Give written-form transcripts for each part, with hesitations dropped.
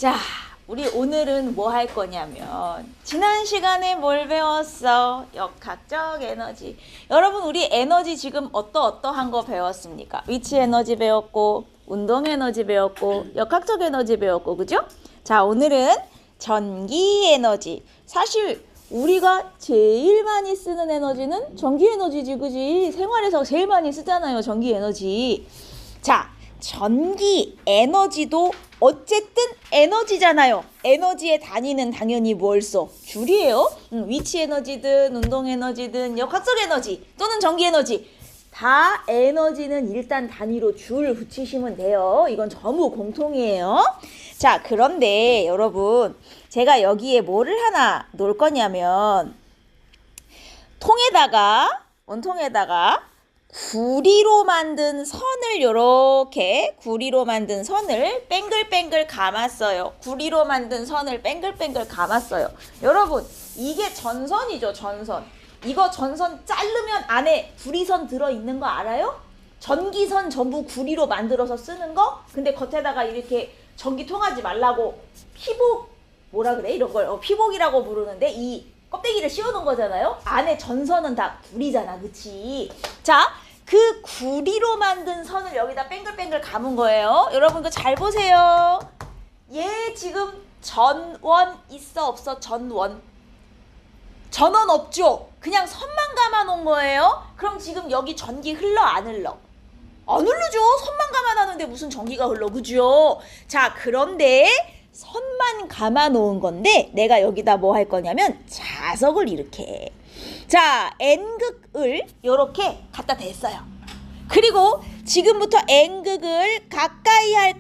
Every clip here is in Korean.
자, 우리 오늘은 뭐 할 거냐면 지난 시간에 뭘 배웠어? 역학적 에너지. 여러분 우리 에너지 지금 어떠한 거 배웠습니까? 위치 에너지 배웠고 운동 에너지 배웠고 역학적 에너지 배웠고 그죠? 자, 오늘은 전기 에너지. 사실 우리가 제일 많이 쓰는 에너지는 전기 에너지지 그지? 생활에서 제일 많이 쓰잖아요 전기 에너지. 자, 전기 에너지도 어쨌든 에너지잖아요. 에너지의 단위는 당연히 뭘 써? 줄이에요. 위치 에너지든 운동 에너지든 역학적 에너지 또는 전기 에너지 다 에너지는 일단 단위로 줄 붙이시면 돼요. 이건 전부 공통이에요. 자, 그런데 여러분 제가 여기에 뭐를 하나 놓을 거냐면 원통에다가 구리로 만든 선을 요렇게 구리로 만든 선을 뱅글뱅글 감았어요. 구리로 만든 선을 뱅글뱅글 감았어요. 여러분 이게 전선이죠. 전선. 이거 전선 자르면 안에 구리선 들어있는 거 알아요? 전기선 전부 구리로 만들어서 쓰는 거? 근데 겉에다가 이렇게 전기 통하지 말라고 피복 뭐라 그래? 이런 걸 피복이라고 부르는데 이 껍데기를 씌워놓은 거잖아요. 안에 전선은 다 구리잖아. 그치? 자, 그 구리로 만든 선을 여기다 뱅글뱅글 감은 거예요. 여러분 이거 잘 보세요. 얘 지금 전원 있어 없어? 전원 없죠? 그냥 선만 감아 놓은 거예요. 그럼 지금 여기 전기 흘러 안 흘러? 안 흐르죠. 선만 감아놨는데 무슨 전기가 흘러 그죠? 자, 그런데 선만 감아 놓은 건데 내가 여기다 뭐 할 거냐면 자석을 이렇게 자 N극을 이렇게 갖다 댔어요. 그리고 지금부터 N극을 가까이 할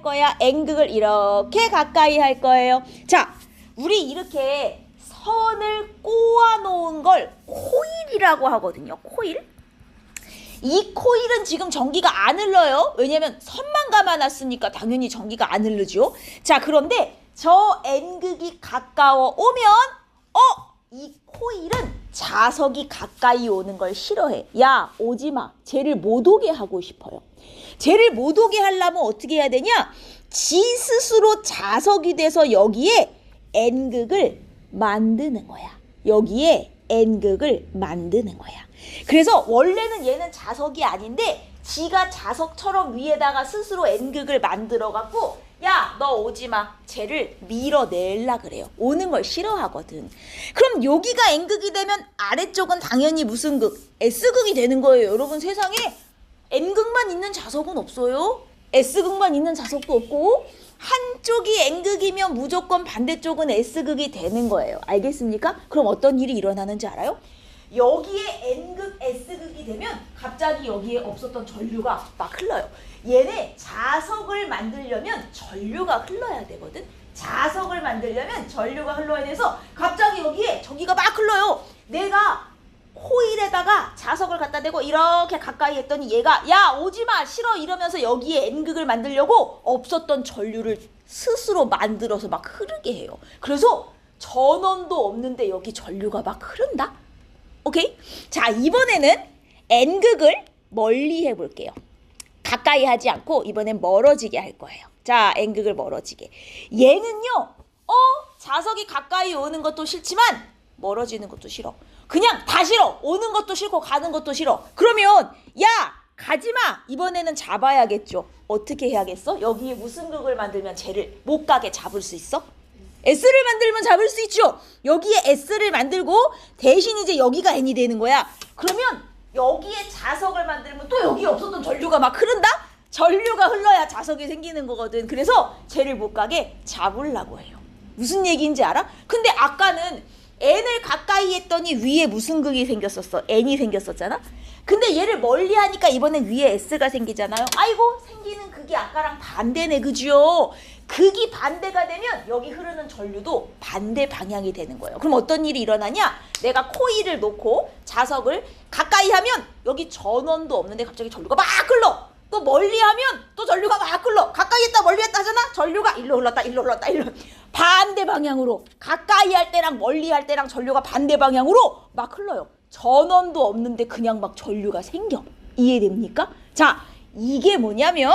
거야 N극을 이렇게 가까이 할 거예요. 자, 우리 이렇게 선을 꼬아 놓은 걸 코일이라고 하거든요. 코일. 이 코일은 지금 전기가 안 흘러요. 왜냐면 선만 감아놨으니까 당연히 전기가 안 흐르죠. 자, 그런데 저 N극이 가까워 오면 이 코일은 자석이 가까이 오는 걸 싫어해. 야, 오지마. 쟤를 못 오게 하고 싶어요. 쟤를 못 오게 하려면 어떻게 해야 되냐? 지 스스로 자석이 돼서 여기에 N극을 만드는 거야. 여기에 N극을 만드는 거야. 그래서 원래는 얘는 자석이 아닌데 지가 자석처럼 위에다가 스스로 N극을 만들어 갖고 야, 너 오지마. 쟤를 밀어내려 그래요. 오는 걸 싫어하거든. 그럼 여기가 N극이 되면 아래쪽은 당연히 무슨 극? S극이 되는 거예요. 여러분 세상에 N극만 있는 자석은 없어요. S극만 있는 자석도 없고 한쪽이 N극이면 무조건 반대쪽은 S극이 되는 거예요. 알겠습니까? 그럼 어떤 일이 일어나는지 알아요? 여기에 N극, S극이 되면 갑자기 여기에 없었던 전류가 막 흘러요. 얘네 자석을 만들려면 전류가 흘러야 되거든. 자석을 만들려면 전류가 흘러야 돼서 갑자기 여기에 전기가 막 흘러요. 내가 코일에다가 자석을 갖다 대고 이렇게 가까이 했더니 얘가 야 오지마 싫어 이러면서 여기에 N극을 만들려고 없었던 전류를 스스로 만들어서 막 흐르게 해요. 그래서 전원도 없는데 여기 전류가 막 흐른다? 오케이? 자, 이번에는 N극을 멀리 해볼게요. 가까이 하지 않고 이번엔 멀어지게 할 거예요. 자, N극을 멀어지게. 얘는요, 자석이 가까이 오는 것도 싫지만 멀어지는 것도 싫어. 그냥 다 싫어. 오는 것도 싫고 가는 것도 싫어. 그러면 야, 가지마. 이번에는 잡아야겠죠. 어떻게 해야겠어? 여기에 무슨 극을 만들면 쟤를 못 가게 잡을 수 있어? S를 만들면 잡을 수 있죠. 여기에 S를 만들고 대신 이제 여기가 N이 되는 거야. 그러면 여기에 자석을 만들면 또 여기에 없었던 전류가 막 흐른다? 전류가 흘러야 자석이 생기는 거거든. 그래서 쟤를 못 가게 잡으려고 해요. 무슨 얘기인지 알아? 근데 아까는 N을 가까이 했더니 위에 무슨 극이 생겼었어? N이 생겼었잖아? 근데 얘를 멀리 하니까 이번엔 위에 S가 생기잖아요. 아이고 생기는 극이 아까랑 반대네 그죠? 극이 반대가 되면 여기 흐르는 전류도 반대 방향이 되는 거예요. 그럼 어떤 일이 일어나냐? 내가 코일을 놓고 자석을 가까이 하면 여기 전원도 없는데 갑자기 전류가 막 흘러. 또 멀리 하면 또 전류가 막 흘러. 가까이 했다 멀리 했다 하잖아? 전류가 일로 흘렀다 일로 흘렀다 일로 반대 방향으로 가까이 할 때랑 멀리 할 때랑 전류가 반대 방향으로 막 흘러요. 전원도 없는데 그냥 막 전류가 생겨. 이해됩니까? 자, 이게 뭐냐면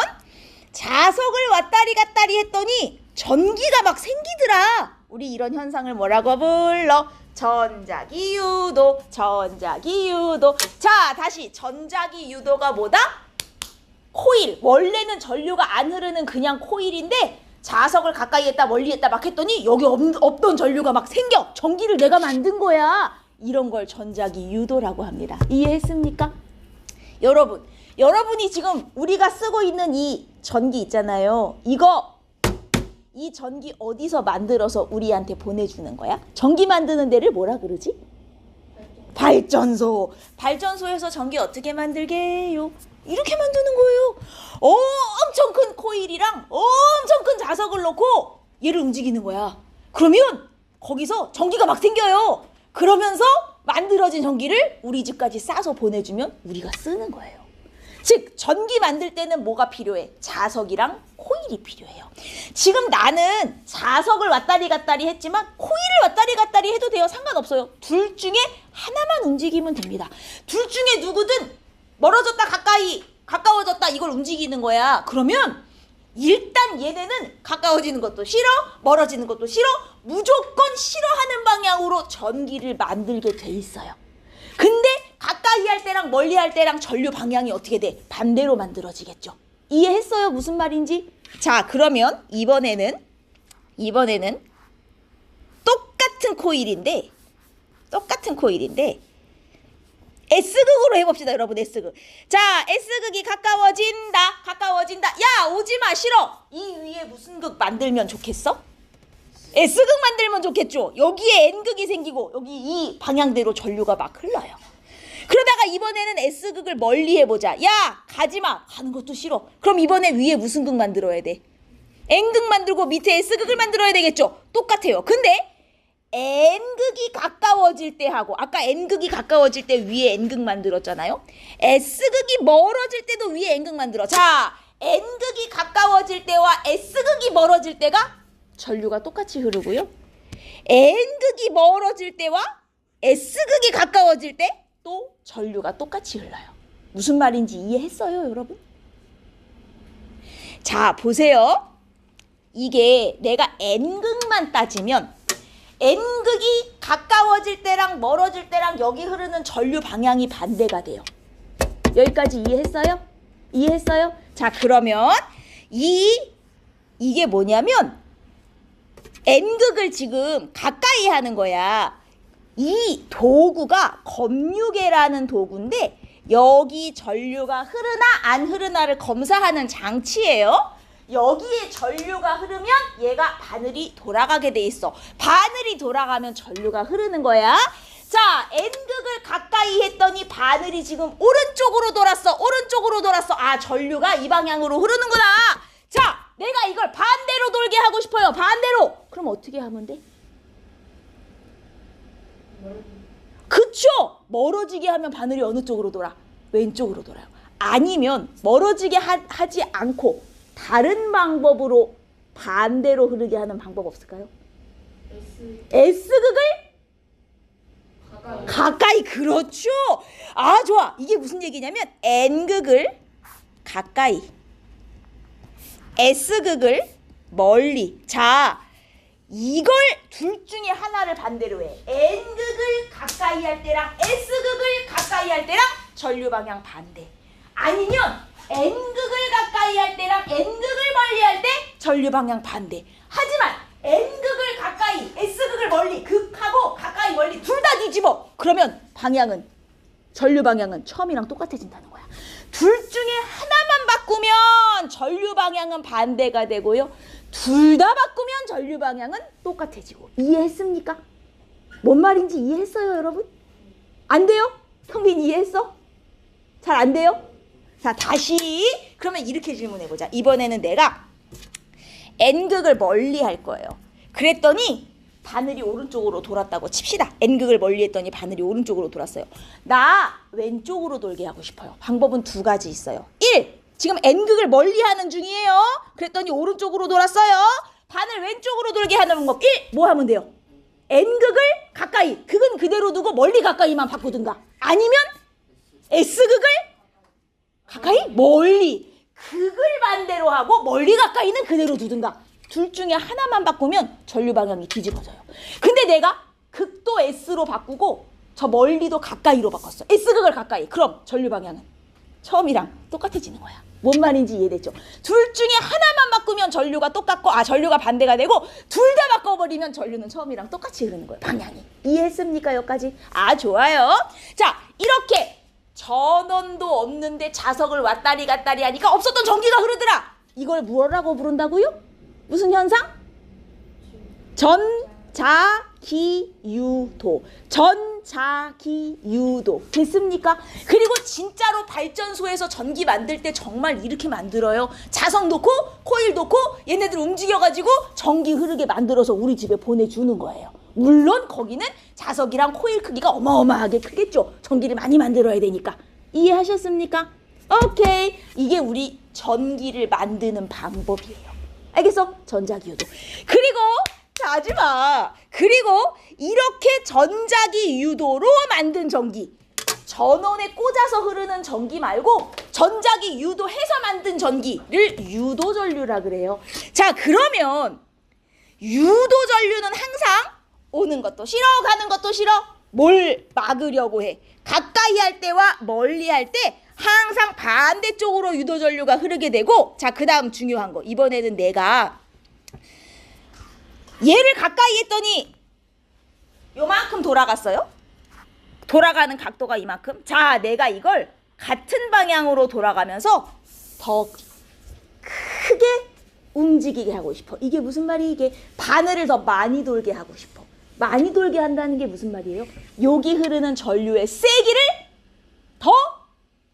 자석을 왔다리 갔다리 가까이 했더니 전기가 막 생기더라. 우리 이런 현상을 뭐라고 불러? 전자기 유도, 전자기 유도. 자, 다시 전자기 유도가 뭐다? 코일. 원래는 전류가 안 흐르는 그냥 코일인데 자석을 가까이 했다 멀리 했다 막 했더니 여기 없던 전류가 막 생겨. 전기를 내가 만든 거야. 이런 걸 전자기 유도라고 합니다. 이해했습니까? 여러분이 지금 우리가 쓰고 있는 이 전기 있잖아요. 이 전기 어디서 만들어서 우리한테 보내주는 거야? 전기 만드는 데를 뭐라 그러지? 발전소. 발전소에서 전기 어떻게 만들게요? 이렇게 만드는 거예요. 엄청 큰 코일이랑 엄청 큰 자석을 놓고 얘를 움직이는 거야. 그러면 거기서 전기가 막 생겨요. 그러면서 만들어진 전기를 우리 집까지 싸서 보내주면 우리가 쓰는 거예요. 즉 전기 만들 때는 뭐가 필요해? 자석이랑 코일이 필요해요. 지금 나는 자석을 왔다리 갔다리 했지만 코일을 왔다리 갔다리 해도 돼요. 상관없어요. 둘 중에 하나만 움직이면 됩니다. 둘 중에 누구든 멀어졌다 가까워졌다 이걸 움직이는 거야. 그러면 일단 얘네는 가까워지는 것도 싫어, 멀어지는 것도 싫어, 무조건 싫어하는 방향으로 전기를 만들게 돼 있어요. 근데 가까이 할 때랑 멀리 할 때랑 전류 방향이 어떻게 돼? 반대로 만들어지겠죠. 이해했어요? 무슨 말인지? 자, 그러면 이번에는 똑같은 코일인데 S극으로 해봅시다, 여러분. S극. 자, S극이 가까워진다. 야, 오지마, 싫어. 이 위에 무슨 극 만들면 좋겠어? S극 만들면 좋겠죠. 여기에 N극이 생기고 여기 이 방향대로 전류가 막 흘러요. 그러다가 이번에는 S극을 멀리 해보자. 야, 가지마. 가는 것도 싫어. 그럼 이번에 위에 무슨 극 만들어야 돼? N극 만들고 밑에 S극을 만들어야 되겠죠. 똑같아요. 근데 N극이 가까워질 때 하고 아까 N극이 가까워질 때 위에 N극 만들었잖아요. S극이 멀어질 때도 위에 N극 만들어. 자, N극이 가까워질 때와 S극이 멀어질 때가 전류가 똑같이 흐르고요. N극이 멀어질 때와 S극이 가까워질 때 또 전류가 똑같이 흘러요. 무슨 말인지 이해했어요, 여러분? 자, 보세요. 이게 내가 N극만 따지면 N극이 가까워질 때랑 멀어질 때랑 여기 흐르는 전류 방향이 반대가 돼요. 여기까지 이해했어요? 자, 그러면 이게 뭐냐면 N극을 지금 가까이 하는 거야. 이 도구가 검유계라는 도구인데 여기 전류가 흐르나 안 흐르나를 검사하는 장치예요. 여기에 전류가 흐르면 얘가 바늘이 돌아가게 돼 있어. 바늘이 돌아가면 전류가 흐르는 거야. 자, N극을 가까이 했더니 바늘이 지금 오른쪽으로 돌았어. 아, 전류가 이 방향으로 흐르는구나. 자, 내가 이걸 반대로 돌게 하고 싶어요. 반대로. 그럼 어떻게 하면 돼? 그쵸? 멀어지게 하면 바늘이 어느 쪽으로 돌아? 왼쪽으로 돌아요. 아니면 멀어지게 하지 않고 다른 방법으로 반대로 흐르게 하는 방법 없을까요? S극을 가까이. 그렇죠. 아, 좋아. 이게 무슨 얘기냐면 N극을 가까이, S극을 멀리. 자, 이걸 둘 중에 하나를 반대로 해. N극을 가까이 할 때랑 S극을 가까이 할 때랑 전류 방향 반대. 아니면 N극을 가까이 할 때랑 N극을 멀리 할 때 전류 방향 반대. 하지만 N극을 가까이, S극을 멀리, 극하고 가까이 멀리 둘 다 뒤집어. 그러면 전류 방향은 처음이랑 똑같아진다는 거야. 둘 중에 하나만 바꾸면 전류 방향은 반대가 되고요. 둘 다 바꾸면 전류 방향은 똑같아지고. 이해했습니까? 뭔 말인지 이해했어요, 여러분? 안 돼요? 성빈 이해했어? 잘 안 돼요? 자, 다시 그러면 이렇게 질문해보자. 이번에는 내가 N극을 멀리 할 거예요. 그랬더니 바늘이 오른쪽으로 돌았다고 칩시다. N극을 멀리 했더니 바늘이 오른쪽으로 돌았어요. 나 왼쪽으로 돌게 하고 싶어요. 방법은 두 가지 있어요. 1. 지금 N극을 멀리 하는 중이에요. 그랬더니 오른쪽으로 돌았어요. 바늘 왼쪽으로 돌게 하는 방법 1. 뭐 하면 돼요? N극을 가까이, 극은 그대로 두고 멀리 가까이만 바꾸든가. 아니면 S극을 가까이, 멀리. 극을 반대로 하고 멀리 가까이는 그대로 두든가. 둘 중에 하나만 바꾸면 전류 방향이 뒤집어져요. 근데 내가 극도 S로 바꾸고 저 멀리도 가까이로 바꿨어. S극을 가까이. 그럼 전류 방향은 처음이랑 똑같아지는 거야. 뭔 말인지 이해됐죠? 둘 중에 하나만 바꾸면 전류가 똑같고 전류가 반대가 되고 둘 다 바꿔버리면 전류는 처음이랑 똑같이 흐르는 거예요. 방향이. 이해했습니까? 여기까지? 좋아요. 자, 이렇게 전원도 없는데 자석을 왔다리 갔다리 하니까 없었던 전기가 흐르더라. 이걸 뭐라고 부른다고요? 무슨 현상? 전자기유도. 전자기유도. 됐습니까? 그리고 진짜로 발전소에서 전기 만들 때 정말 이렇게 만들어요. 자석 놓고 코일 놓고 얘네들 움직여가지고 전기 흐르게 만들어서 우리 집에 보내주는 거예요. 물론 거기는 자석이랑 코일 크기가 어마어마하게 크겠죠. 전기를 많이 만들어야 되니까. 이해하셨습니까? 오케이. 이게 우리 전기를 만드는 방법이에요. 알겠어? 전자기유도. 그리고 하지마. 그리고 이렇게 전자기 유도로 만든 전기, 전원에 꽂아서 흐르는 전기 말고 전자기 유도해서 만든 전기를 유도전류라 그래요. 자, 그러면 유도전류는 항상 오는 것도 싫어 가는 것도 싫어. 뭘 막으려고 해? 가까이 할 때와 멀리 할 때 항상 반대쪽으로 유도전류가 흐르게 되고, 자, 그 다음 중요한 거. 이번에는 내가 얘를 가까이 했더니 요만큼 돌아갔어요. 돌아가는 각도가 이만큼. 자, 내가 이걸 같은 방향으로 돌아가면서 더 크게 움직이게 하고 싶어. 이게 무슨 말이? 이게 바늘을 더 많이 돌게 하고 싶어. 많이 돌게 한다는 게 무슨 말이에요? 여기 흐르는 전류의 세기를 더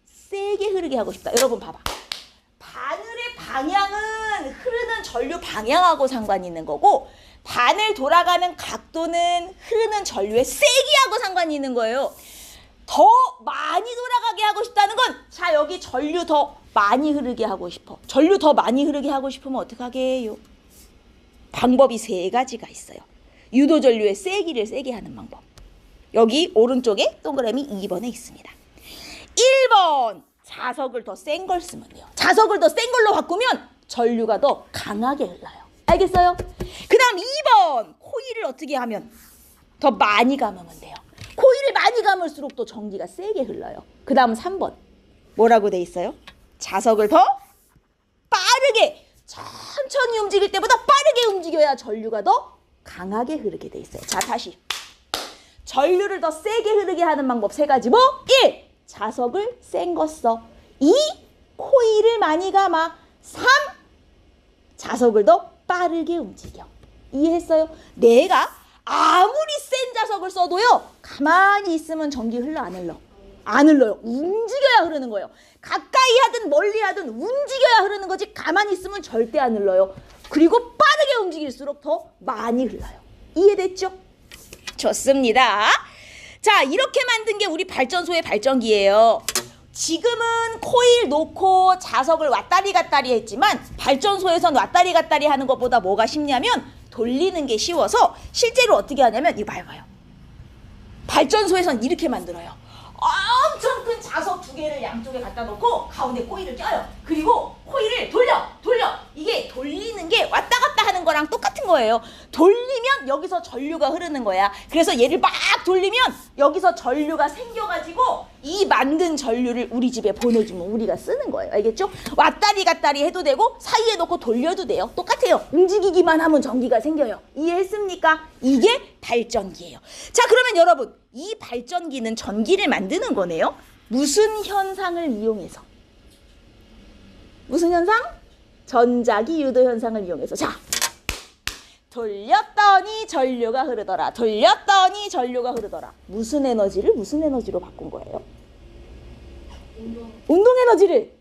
세게 흐르게 하고 싶다. 여러분 봐봐. 바늘의 방향은 흐르는 전류 방향하고 상관이 있는 거고, 바늘 돌아가는 각도는 흐르는 전류의 세기하고 상관이 있는 거예요. 더 많이 돌아가게 하고 싶다는 건, 자, 여기 전류 더 많이 흐르게 하고 싶어. 전류 더 많이 흐르게 하고 싶으면 어떡하게 해요? 방법이 3가지가 있어요. 유도전류의 세기를 세게 하는 방법. 여기 오른쪽에 동그라미 2번에 있습니다. 1번, 자석을 더 센 걸 쓰면 돼요. 자석을 더 센 걸로 바꾸면 전류가 더 강하게 흘러요. 알겠어요? 그 다음 2번, 코일을 어떻게 하면 더 많이 감으면 돼요. 코일을 많이 감을수록 또 전기가 세게 흘러요. 그 다음 3번, 뭐라고 돼 있어요? 자석을 더 빠르게, 천천히 움직일 때보다 빠르게 움직여야 전류가 더 강하게 흐르게 돼 있어요. 자, 다시. 전류를 더 세게 흐르게 하는 방법 3가지. 뭐? 1. 자석을 센 거 써. 2. 코일을 많이 감아. 3. 자석을 더 빠르게 움직여. 이해했어요? 내가 아무리 센 자석을 써도요, 가만히 있으면 전기 흘러 안 흘러? 안 흘러요. 움직여야 흐르는 거예요. 가까이 하든 멀리 하든 움직여야 흐르는 거지, 가만히 있으면 절대 안 흘러요. 그리고 빠르게 움직일수록 더 많이 흘러요. 이해됐죠? 좋습니다. 자, 이렇게 만든 게 우리 발전소의 발전기예요. 지금은 코일 놓고 자석을 왔다리 갔다리 했지만, 발전소에선 왔다리 갔다리 하는 것보다 뭐가 쉽냐면 돌리는 게 쉬워서 실제로 어떻게 하냐면, 이거 봐요. 발전소에선 이렇게 만들어요. 엄청 큰 자석 2개를 양쪽에 갖다 놓고 가운데 코일을 껴요. 그리고 코일을 돌려. 이게 돌리는 게 왔다 갔다 하는 거랑 똑같은 거예요. 돌리면 여기서 전류가 흐르는 거야. 그래서 얘를 막 돌리면 여기서 전류가 생겨가지고 이 만든 전류를 우리 집에 보내주면 우리가 쓰는 거예요. 알겠죠? 왔다리 갔다리 해도 되고 사이에 놓고 돌려도 돼요. 똑같아요. 움직이기만 하면 전기가 생겨요. 이해했습니까? 이게 발전기예요. 자, 그러면 여러분, 이 발전기는 전기를 만드는 거네요. 무슨 현상을 이용해서? 무슨 현상? 전자기 유도 현상을 이용해서. 자, 돌렸더니 전류가 흐르더라. 돌렸더니 전류가 흐르더라. 무슨 에너지를 무슨 에너지로 바꾼 거예요? 운동 에너지를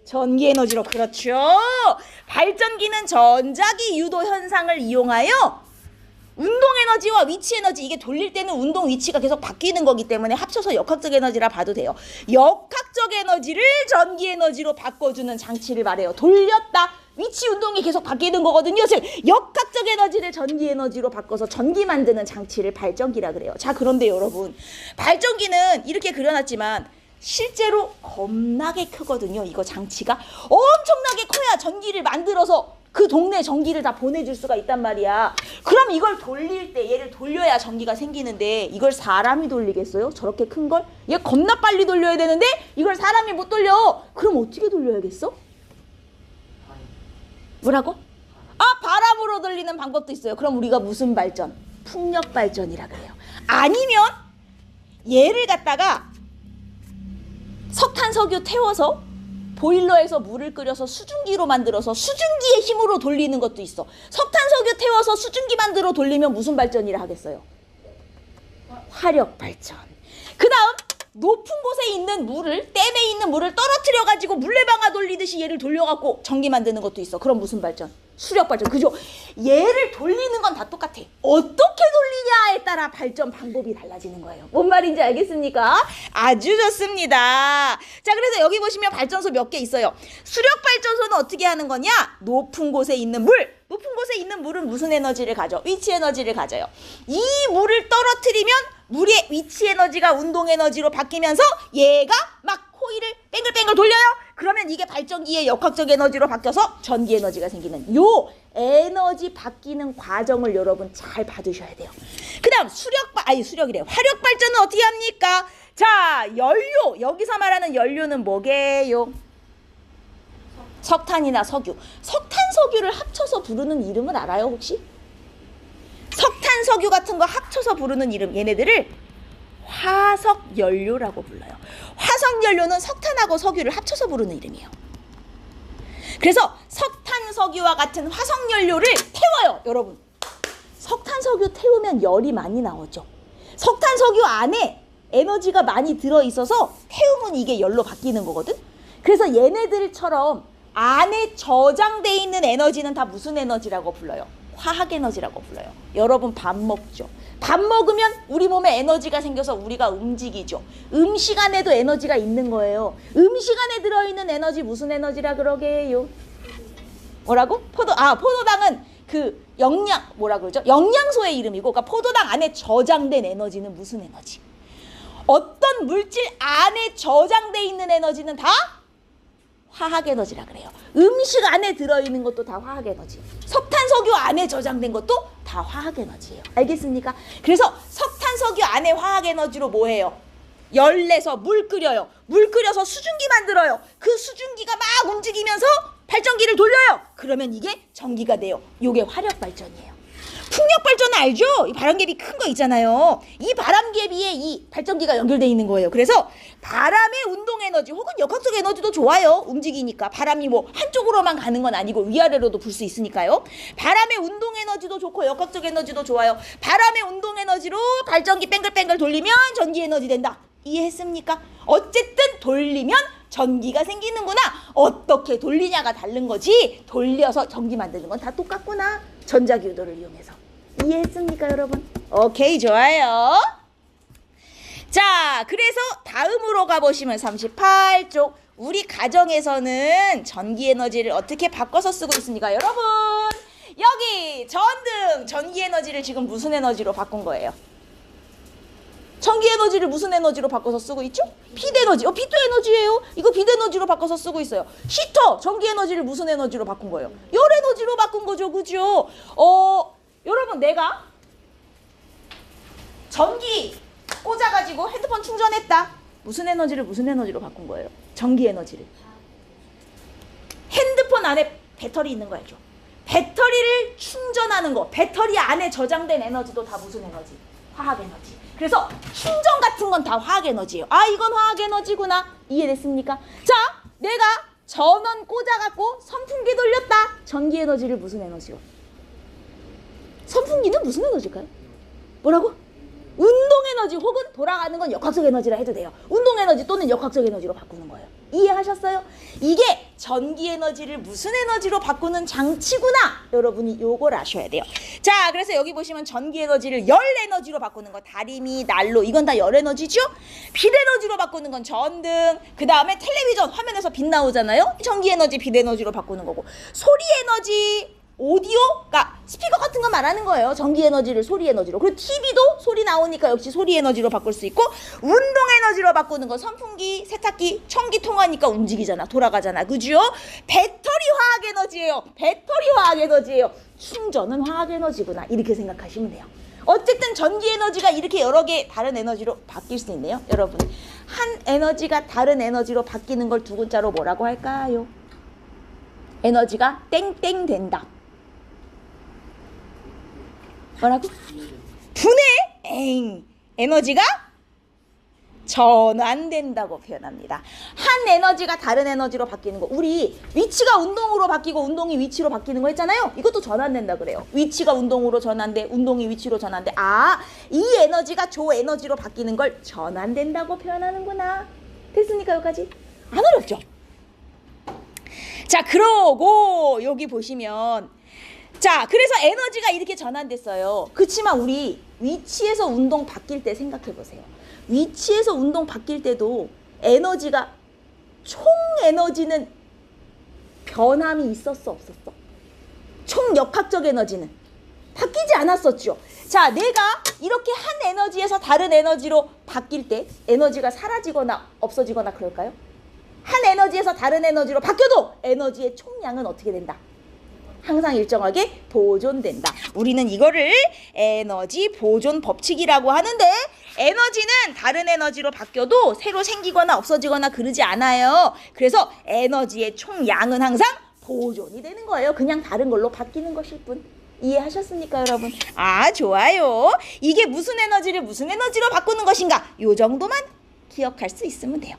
전기 에너지로. 그렇죠. 발전기는 전자기 유도 현상을 이용하여 운동 에너지와 위치 에너지, 이게 돌릴 때는 운동 위치가 계속 바뀌는 거기 때문에 합쳐서 역학적 에너지라 봐도 돼요. 역학적 에너지를 전기 에너지로 바꿔주는 장치를 말해요. 돌렸다. 위치 운동이 계속 바뀌는 거거든요. 즉, 역학적 에너지를 전기 에너지로 바꿔서 전기 만드는 장치를 발전기라 그래요. 자, 그런데 여러분, 발전기는 이렇게 그려놨지만 실제로 겁나게 크거든요. 이거 장치가 엄청나게 커야 전기를 만들어서 그 동네 전기를 다 보내줄 수가 있단 말이야. 그럼 이걸 돌릴 때 얘를 돌려야 전기가 생기는데 이걸 사람이 돌리겠어요? 저렇게 큰 걸? 얘 겁나 빨리 돌려야 되는데 이걸 사람이 못 돌려. 그럼 어떻게 돌려야겠어? 뭐라고? 아, 바람으로 돌리는 방법도 있어요. 그럼 우리가 무슨 발전? 풍력 발전이라 그래요. 아니면 얘를 갖다가 석탄, 석유 태워서 보일러에서 물을 끓여서 수증기로 만들어서 수증기의 힘으로 돌리는 것도 있어. 석탄, 석유 태워서 수증기 만들어 돌리면 무슨 발전이라 하겠어요? 화력 발전. 그 다음 높은 곳에 있는 물을, 댐에 있는 물을 떨어뜨려 가지고 물레방아 돌리듯이 얘를 돌려갖고 전기 만드는 것도 있어. 그럼 무슨 발전? 수력 발전. 그죠? 얘를 돌리는 건 다 똑같아. 어떻게 돌리냐에 따라 발전 방법이 달라지는 거예요. 뭔 말인지 알겠습니까? 아주 좋습니다. 자, 그래서 여기 보시면 발전소 몇 개 있어요. 수력 발전소는 어떻게 하는 거냐? 높은 곳에 있는 물. 높은 곳에 있는 물은 무슨 에너지를 가져? 위치 에너지를 가져요. 이 물을 떨어뜨리면 물의 위치 에너지가 운동 에너지로 바뀌면서 얘가 막 코일을 뱅글뱅글 돌려요. 그러면 이게 발전기의 역학적 에너지로 바뀌어서 전기 에너지가 생기는 요 에너지 바뀌는 과정을 여러분 잘 받으셔야 돼요. 그 다음 수력이래. 화력 발전은 어떻게 합니까? 자, 연료. 여기서 말하는 연료는 뭐게요? 석탄이나 석유. 석탄, 석유를 합쳐서 부르는 이름을 알아요, 혹시? 석탄, 석유 같은 거 합쳐서 부르는 이름, 얘네들을 화석연료라고 불러요. 화석연료는 석탄하고 석유를 합쳐서 부르는 이름이에요. 그래서 석탄, 석유와 같은 화석연료를 태워요, 여러분. 석탄, 석유 태우면 열이 많이 나오죠. 석탄, 석유 안에 에너지가 많이 들어있어서 태우면 이게 열로 바뀌는 거거든. 그래서 얘네들처럼 안에 저장돼 있는 에너지는 다 무슨 에너지라고 불러요? 화학 에너지라고 불러요. 여러분 밥 먹죠. 밥 먹으면 우리 몸에 에너지가 생겨서 우리가 움직이죠. 음식 안에도 에너지가 있는 거예요. 음식 안에 들어있는 에너지 무슨 에너지라 그러게요? 뭐라고? 포도당은 그 뭐라 그러죠? 영양소의 이름이고, 그러니까 포도당 안에 저장된 에너지는 무슨 에너지? 어떤 물질 안에 저장돼 있는 에너지는 다 화학 에너지라 그래요. 음식 안에 들어있는 것도 다 화학 에너지. 석탄, 석유 안에 저장된 것도 다 화학 에너지예요. 알겠습니까? 그래서 석탄, 석유 안에 화학 에너지로 뭐 해요? 열 내서 물 끓여요. 물 끓여서 수증기 만들어요. 그 수증기가 막 움직이면서 발전기를 돌려요. 그러면 이게 전기가 돼요. 이게 화력 발전이에요. 풍력 발전은 알죠? 이 바람개비 큰 거 있잖아요. 이 바람개비에 이 발전기가 연결되어 있는 거예요. 그래서 바람의 운동 에너지 혹은 역학적 에너지도 좋아요. 움직이니까. 바람이 뭐 한쪽으로만 가는 건 아니고 위아래로도 불 수 있으니까요. 바람의 운동 에너지도 좋고 역학적 에너지도 좋아요. 바람의 운동 에너지로 발전기 뺑글뺑글 돌리면 전기 에너지 된다. 이해했습니까? 어쨌든 돌리면 전기가 생기는구나. 어떻게 돌리냐가 다른 거지. 돌려서 전기 만드는 건 다 똑같구나. 전자기유도를 이용해서. 이해했습니까, 여러분? 오케이, 좋아요. 자, 그래서 다음으로 가보시면 38쪽. 우리 가정에서는 전기 에너지를 어떻게 바꿔서 쓰고 있습니까, 여러분? 여기 전등, 전기 에너지를 지금 무슨 에너지로 바꾼 거예요? 전기 에너지를 무슨 에너지로 바꿔서 쓰고 있죠? 빛 에너지. 빛도 에너지예요. 이거 빛 에너지로 바꿔서 쓰고 있어요. 히터, 전기 에너지를 무슨 에너지로 바꾼 거예요? 열 에너지로 바꾼 거죠. 그죠? 여러분, 내가 전기 꽂아가지고 핸드폰 충전했다. 무슨 에너지로 바꾼 거예요? 전기 에너지를. 핸드폰 안에 배터리 있는 거 알죠? 배터리를 충전하는 거. 배터리 안에 저장된 에너지도 다 무슨 에너지? 화학 에너지. 그래서 충전 같은 건 다 화학 에너지예요. 아, 이건 화학 에너지구나. 이해됐습니까? 자, 내가 전원 꽂아갖고 선풍기 돌렸다. 전기 에너지를 무슨 에너지요? 선풍기는 무슨 에너지일까요? 뭐라고? 운동 에너지 혹은 돌아가는 건 역학적 에너지라 해도 돼요. 운동 에너지 또는 역학적 에너지로 바꾸는 거예요. 이해하셨어요? 이게 전기 에너지를 무슨 에너지로 바꾸는 장치구나. 여러분이 요걸 아셔야 돼요. 자, 그래서 여기 보시면 전기 에너지를 열 에너지로 바꾸는 거 다리미, 난로 이건 다 열 에너지죠? 빛 에너지로 바꾸는 건 전등, 그 다음에 텔레비전 화면에서 빛 나오잖아요? 전기 에너지, 빛 에너지로 바꾸는 거고, 소리 에너지, 오디오, 그러니까 스피커 같은 건 말하는 거예요. 전기 에너지를 소리 에너지로. 그리고 TV도 소리 나오니까 역시 소리 에너지로 바꿀 수 있고, 운동 에너지로 바꾸는 거 선풍기, 세탁기, 전기 통하니까 움직이잖아. 돌아가잖아. 그죠? 배터리 화학 에너지예요. 배터리 화학 에너지예요. 충전은 화학 에너지구나. 이렇게 생각하시면 돼요. 어쨌든 전기 에너지가 이렇게 여러 개 다른 에너지로 바뀔 수 있네요. 여러분, 한 에너지가 다른 에너지로 바뀌는 걸 두 글자로 뭐라고 할까요? 에너지가 땡땡 된다. 뭐라고? 분해? 엥. 에너지가 전환된다고 표현합니다. 한 에너지가 다른 에너지로 바뀌는 거. 우리 위치가 운동으로 바뀌고 운동이 위치로 바뀌는 거 했잖아요. 이것도 전환된다 그래요. 위치가 운동으로 전환돼, 운동이 위치로 전환돼. 아, 이 에너지가 저 에너지로 바뀌는 걸 전환된다고 표현하는구나. 됐습니까, 여기까지? 안 어렵죠? 자, 그러고 여기 보시면, 자, 그래서 에너지가 이렇게 전환됐어요. 그치만 우리 위치에서 운동 바뀔 때 생각해 보세요. 위치에서 운동 바뀔 때도 에너지가, 총 에너지는 변함이 있었어, 없었어? 총 역학적 에너지는 바뀌지 않았었죠. 자, 내가 이렇게 한 에너지에서 다른 에너지로 바뀔 때 에너지가 사라지거나 없어지거나 그럴까요? 한 에너지에서 다른 에너지로 바뀌어도 에너지의 총량은 어떻게 된다? 항상 일정하게 보존된다. 우리는 이거를 에너지 보존 법칙이라고 하는데, 에너지는 다른 에너지로 바뀌어도 새로 생기거나 없어지거나 그러지 않아요. 그래서 에너지의 총량은 항상 보존이 되는 거예요. 그냥 다른 걸로 바뀌는 것일 뿐. 이해하셨습니까, 여러분? 아, 좋아요. 이게 무슨 에너지를 무슨 에너지로 바꾸는 것인가? 요 정도만 기억할 수 있으면 돼요.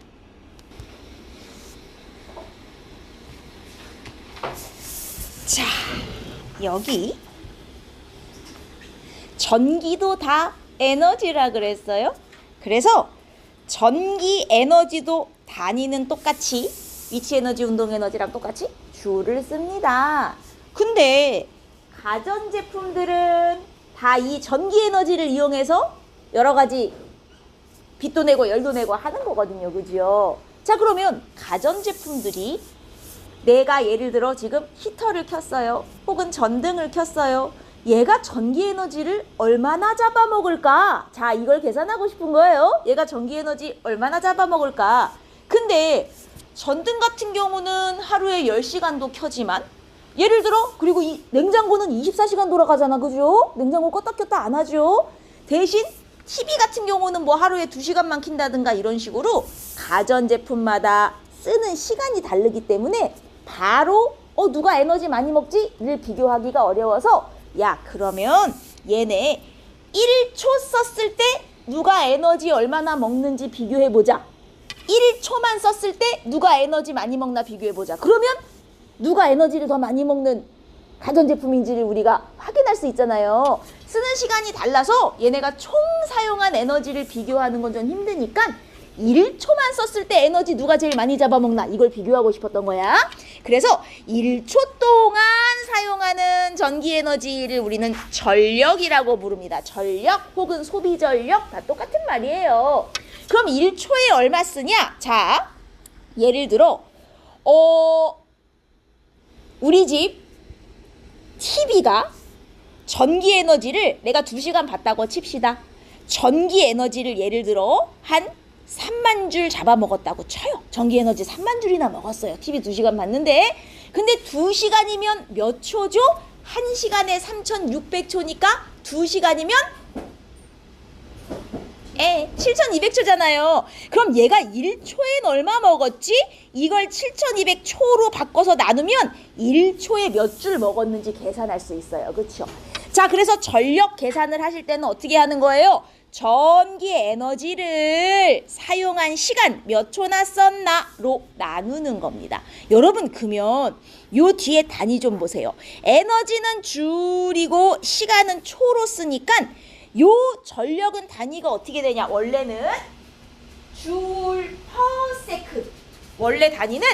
자, 여기 전기도 다 에너지라 그랬어요. 그래서 전기 에너지도 단위는 똑같이, 위치 에너지, 운동 에너지랑 똑같이 줄을 씁니다. 근데 가전제품들은 다 이 전기 에너지를 이용해서 여러 가지 빛도 내고 열도 내고 하는 거거든요. 그죠? 자, 그러면 가전제품들이, 내가 예를 들어 지금 히터를 켰어요. 혹은 전등을 켰어요. 얘가 전기 에너지를 얼마나 잡아먹을까? 자, 이걸 계산하고 싶은 거예요. 얘가 전기 에너지 얼마나 잡아먹을까? 근데 전등 같은 경우는 하루에 10시간도 켜지만, 예를 들어, 그리고 이 냉장고는 24시간 돌아가잖아. 그죠? 냉장고 껐다 켰다 안 하죠. 대신 TV 같은 경우는 뭐 하루에 2시간만 킨다든가 이런 식으로 가전제품마다 쓰는 시간이 다르기 때문에 바로 누가 에너지 많이 먹지?를 비교하기가 어려워서, 야, 그러면 얘네 1초 썼을 때 누가 에너지 얼마나 먹는지 비교해보자. 1초만 썼을 때 누가 에너지 많이 먹나 비교해보자. 그러면 누가 에너지를 더 많이 먹는 가전제품인지를 우리가 확인할 수 있잖아요. 쓰는 시간이 달라서 얘네가 총 사용한 에너지를 비교하는 건 좀 힘드니까 1초만 썼을 때 에너지 누가 제일 많이 잡아먹나, 이걸 비교하고 싶었던 거야. 그래서 1초 동안 사용하는 전기 에너지를 우리는 전력이라고 부릅니다. 전력 혹은 소비 전력 다 똑같은 말이에요. 그럼 1초에 얼마 쓰냐? 자, 예를 들어 우리 집 TV가 전기 에너지를 내가 2시간 봤다고 칩시다. 전기 에너지를 예를 들어 한 3만 줄 잡아먹었다고 쳐요. 전기 에너지 3만 줄이나 먹었어요. TV 2시간 봤는데. 근데 2시간이면 몇 초죠? 1시간에 3600초니까 2시간이면 7200초잖아요. 그럼 얘가 1초엔 얼마 먹었지? 이걸 7200초로 바꿔서 나누면 1초에 몇 줄 먹었는지 계산할 수 있어요. 그렇죠? 자, 그래서 전력 계산을 하실 때는 어떻게 하는 거예요? 전기 에너지를 사용한 시간 몇 초나 썼나로 나누는 겁니다. 여러분, 그러면 요 뒤에 단위 좀 보세요. 에너지는 줄이고 시간은 초로 쓰니까 요 전력은 단위가 어떻게 되냐? 원래는 줄 퍼 세크. 원래 단위는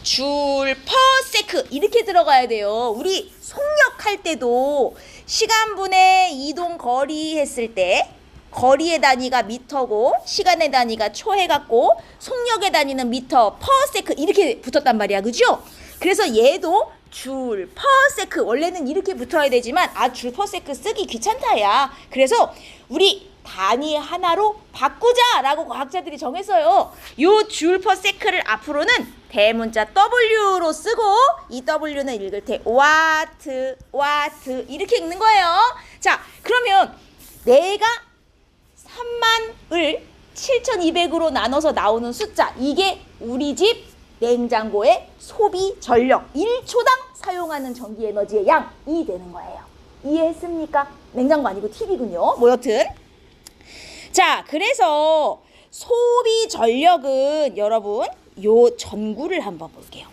줄 퍼 세크 이렇게 들어가야 돼요. 우리 속력할 때도 시간분의 이동 거리 했을 때 거리의 단위가 미터고 시간의 단위가 초 해갖고 속력의 단위는 미터 퍼 세크 이렇게 붙었단 말이야. 그죠? 그래서 얘도 줄 퍼 세크. 원래는 이렇게 붙어야 되지만 줄 퍼 세크 쓰기 귀찮다야. 그래서 우리 단위 하나로 바꾸자라고 과학자들이 정했어요. 요 줄 퍼 세크를 앞으로는 대문자 W로 쓰고 이 W는 읽을 때 와트 이렇게 읽는 거예요. 자, 그러면 내가 3만을 7,200으로 나눠서 나오는 숫자, 이게 우리 집 냉장고의 소비 전력 1초당 사용하는 전기 에너지의 양이 되는 거예요. 이해했습니까? 냉장고 아니고 TV군요. 뭐 여튼 자, 그래서 소비 전력은 여러분 요 전구를 한번 볼게요.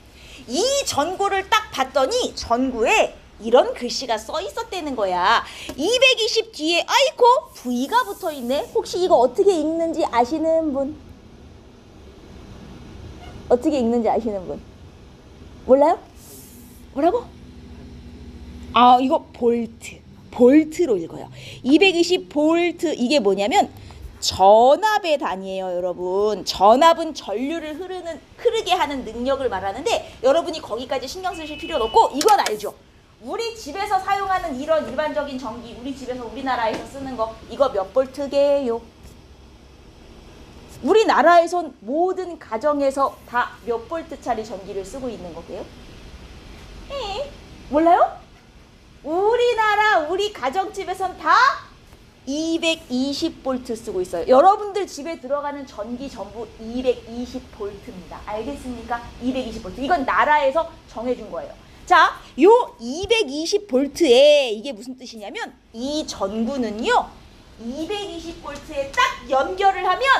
이 전구를 딱 봤더니 전구에 이런 글씨가 써 있었다는 거야. 220 뒤에 아이고 V가 붙어 있네. 혹시 이거 어떻게 읽는지 아시는 분? 어떻게 읽는지 아시는 분? 몰라요? 뭐라고? 이거 볼트로 읽어요. 220 볼트. 이게 뭐냐면 전압의 단위예요, 여러분. 전압은 전류를 흐르게 하는 능력을 말하는데 여러분이 거기까지 신경 쓰실 필요는 없고 이건 알죠? 우리 집에서 사용하는 이런 일반적인 전기, 우리 집에서 우리나라에서 쓰는 거, 이거 몇 볼트게요? 우리나라에선 모든 가정에서 다 몇 볼트짜리 전기를 쓰고 있는 거게요? 몰라요? 우리나라 우리 가정집에선 다 220볼트 쓰고 있어요. 여러분들 집에 들어가는 전기 전부 220볼트입니다. 알겠습니까? 220볼트. 이건 나라에서 정해준 거예요. 자, 요 220볼트에 이게 무슨 뜻이냐면 이 전구는요 220볼트에 딱 연결을 하면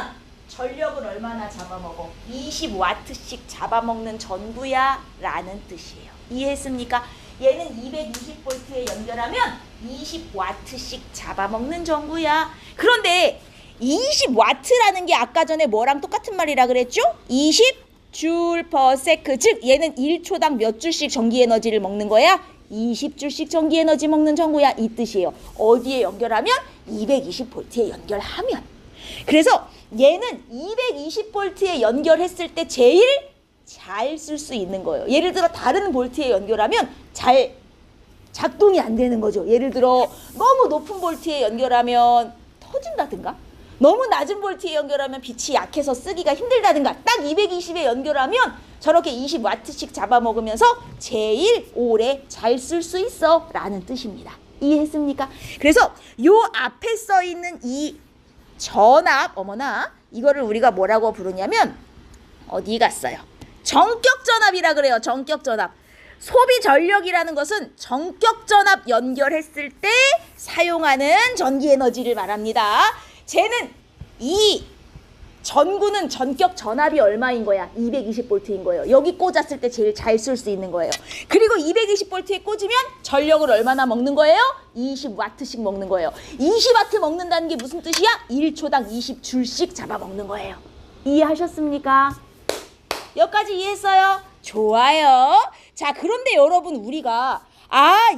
전력을 얼마나 잡아먹어? 20와트씩 잡아먹는 전구야 라는 뜻이에요. 이해했습니까? 얘는 220볼트에 연결하면 20와트씩 잡아먹는 전구야. 그런데 20와트라는 게 아까 전에 뭐랑 똑같은 말이라 그랬죠? 20줄 퍼 세크. 즉 얘는 1초당 몇 줄씩 전기 에너지를 먹는 거야? 20줄씩 전기 에너지 먹는 전구야. 이 뜻이에요. 어디에 연결하면? 220볼트에 연결하면. 그래서 얘는 220볼트에 연결했을 때 제일 잘 쓸 수 있는 거예요. 예를 들어 다른 볼트에 연결하면 잘 작동이 안 되는 거죠. 예를 들어 너무 높은 볼트에 연결하면 터진다든가, 너무 낮은 볼트에 연결하면 빛이 약해서 쓰기가 힘들다든가, 딱 220에 연결하면 저렇게 20와트씩 잡아먹으면서 제일 오래 잘 쓸 수 있어 라는 뜻입니다. 이해했습니까? 그래서 요 앞에 써 있는 이 전압, 어머나, 이거를 우리가 뭐라고 부르냐면 어디 갔어요? 전격 전압이라 그래요. 전격 전압. 소비 전력이라는 것은 전격 전압 연결했을 때 사용하는 전기 에너지를 말합니다. 쟤는 이 전구는 전격 전압이 얼마인 거야? 220볼트인 거예요. 여기 꽂았을 때 제일 잘 쓸 수 있는 거예요. 그리고 220볼트에 꽂으면 전력을 얼마나 먹는 거예요? 20와트씩 먹는 거예요. 20와트 먹는다는 게 무슨 뜻이야? 1초당 20줄씩 잡아먹는 거예요. 이해하셨습니까? 여기까지 이해했어요? 좋아요. 자, 그런데 여러분 우리가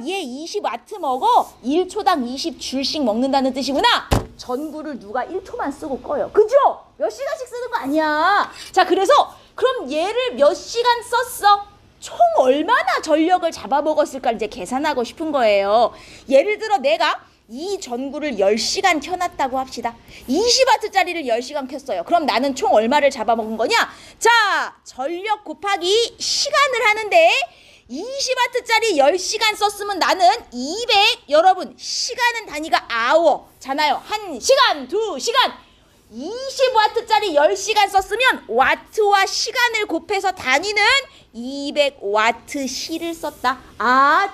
얘 20와트 먹어 1초당 20줄씩 먹는다는 뜻이구나. 전구를 누가 1초만 쓰고 꺼요. 그죠? 몇 시간씩 쓰는 거 아니야. 자, 그래서 그럼 얘를 몇 시간 썼어? 총 얼마나 전력을 잡아먹었을까 이제 계산하고 싶은 거예요. 예를 들어 내가 이 전구를 10시간 켜놨다고 합시다. 20와트짜리를 10시간 켰어요. 그럼 나는 총 얼마를 잡아먹은 거냐? 자, 전력 곱하기 시간을 하는데 20와트짜리 10시간 썼으면 나는 200, 여러분 시간은 단위가 아워잖아요. 1시간, 2시간. 20와트짜리 10시간 썼으면 와트와 시간을 곱해서 단위는 200와트시를 썼다.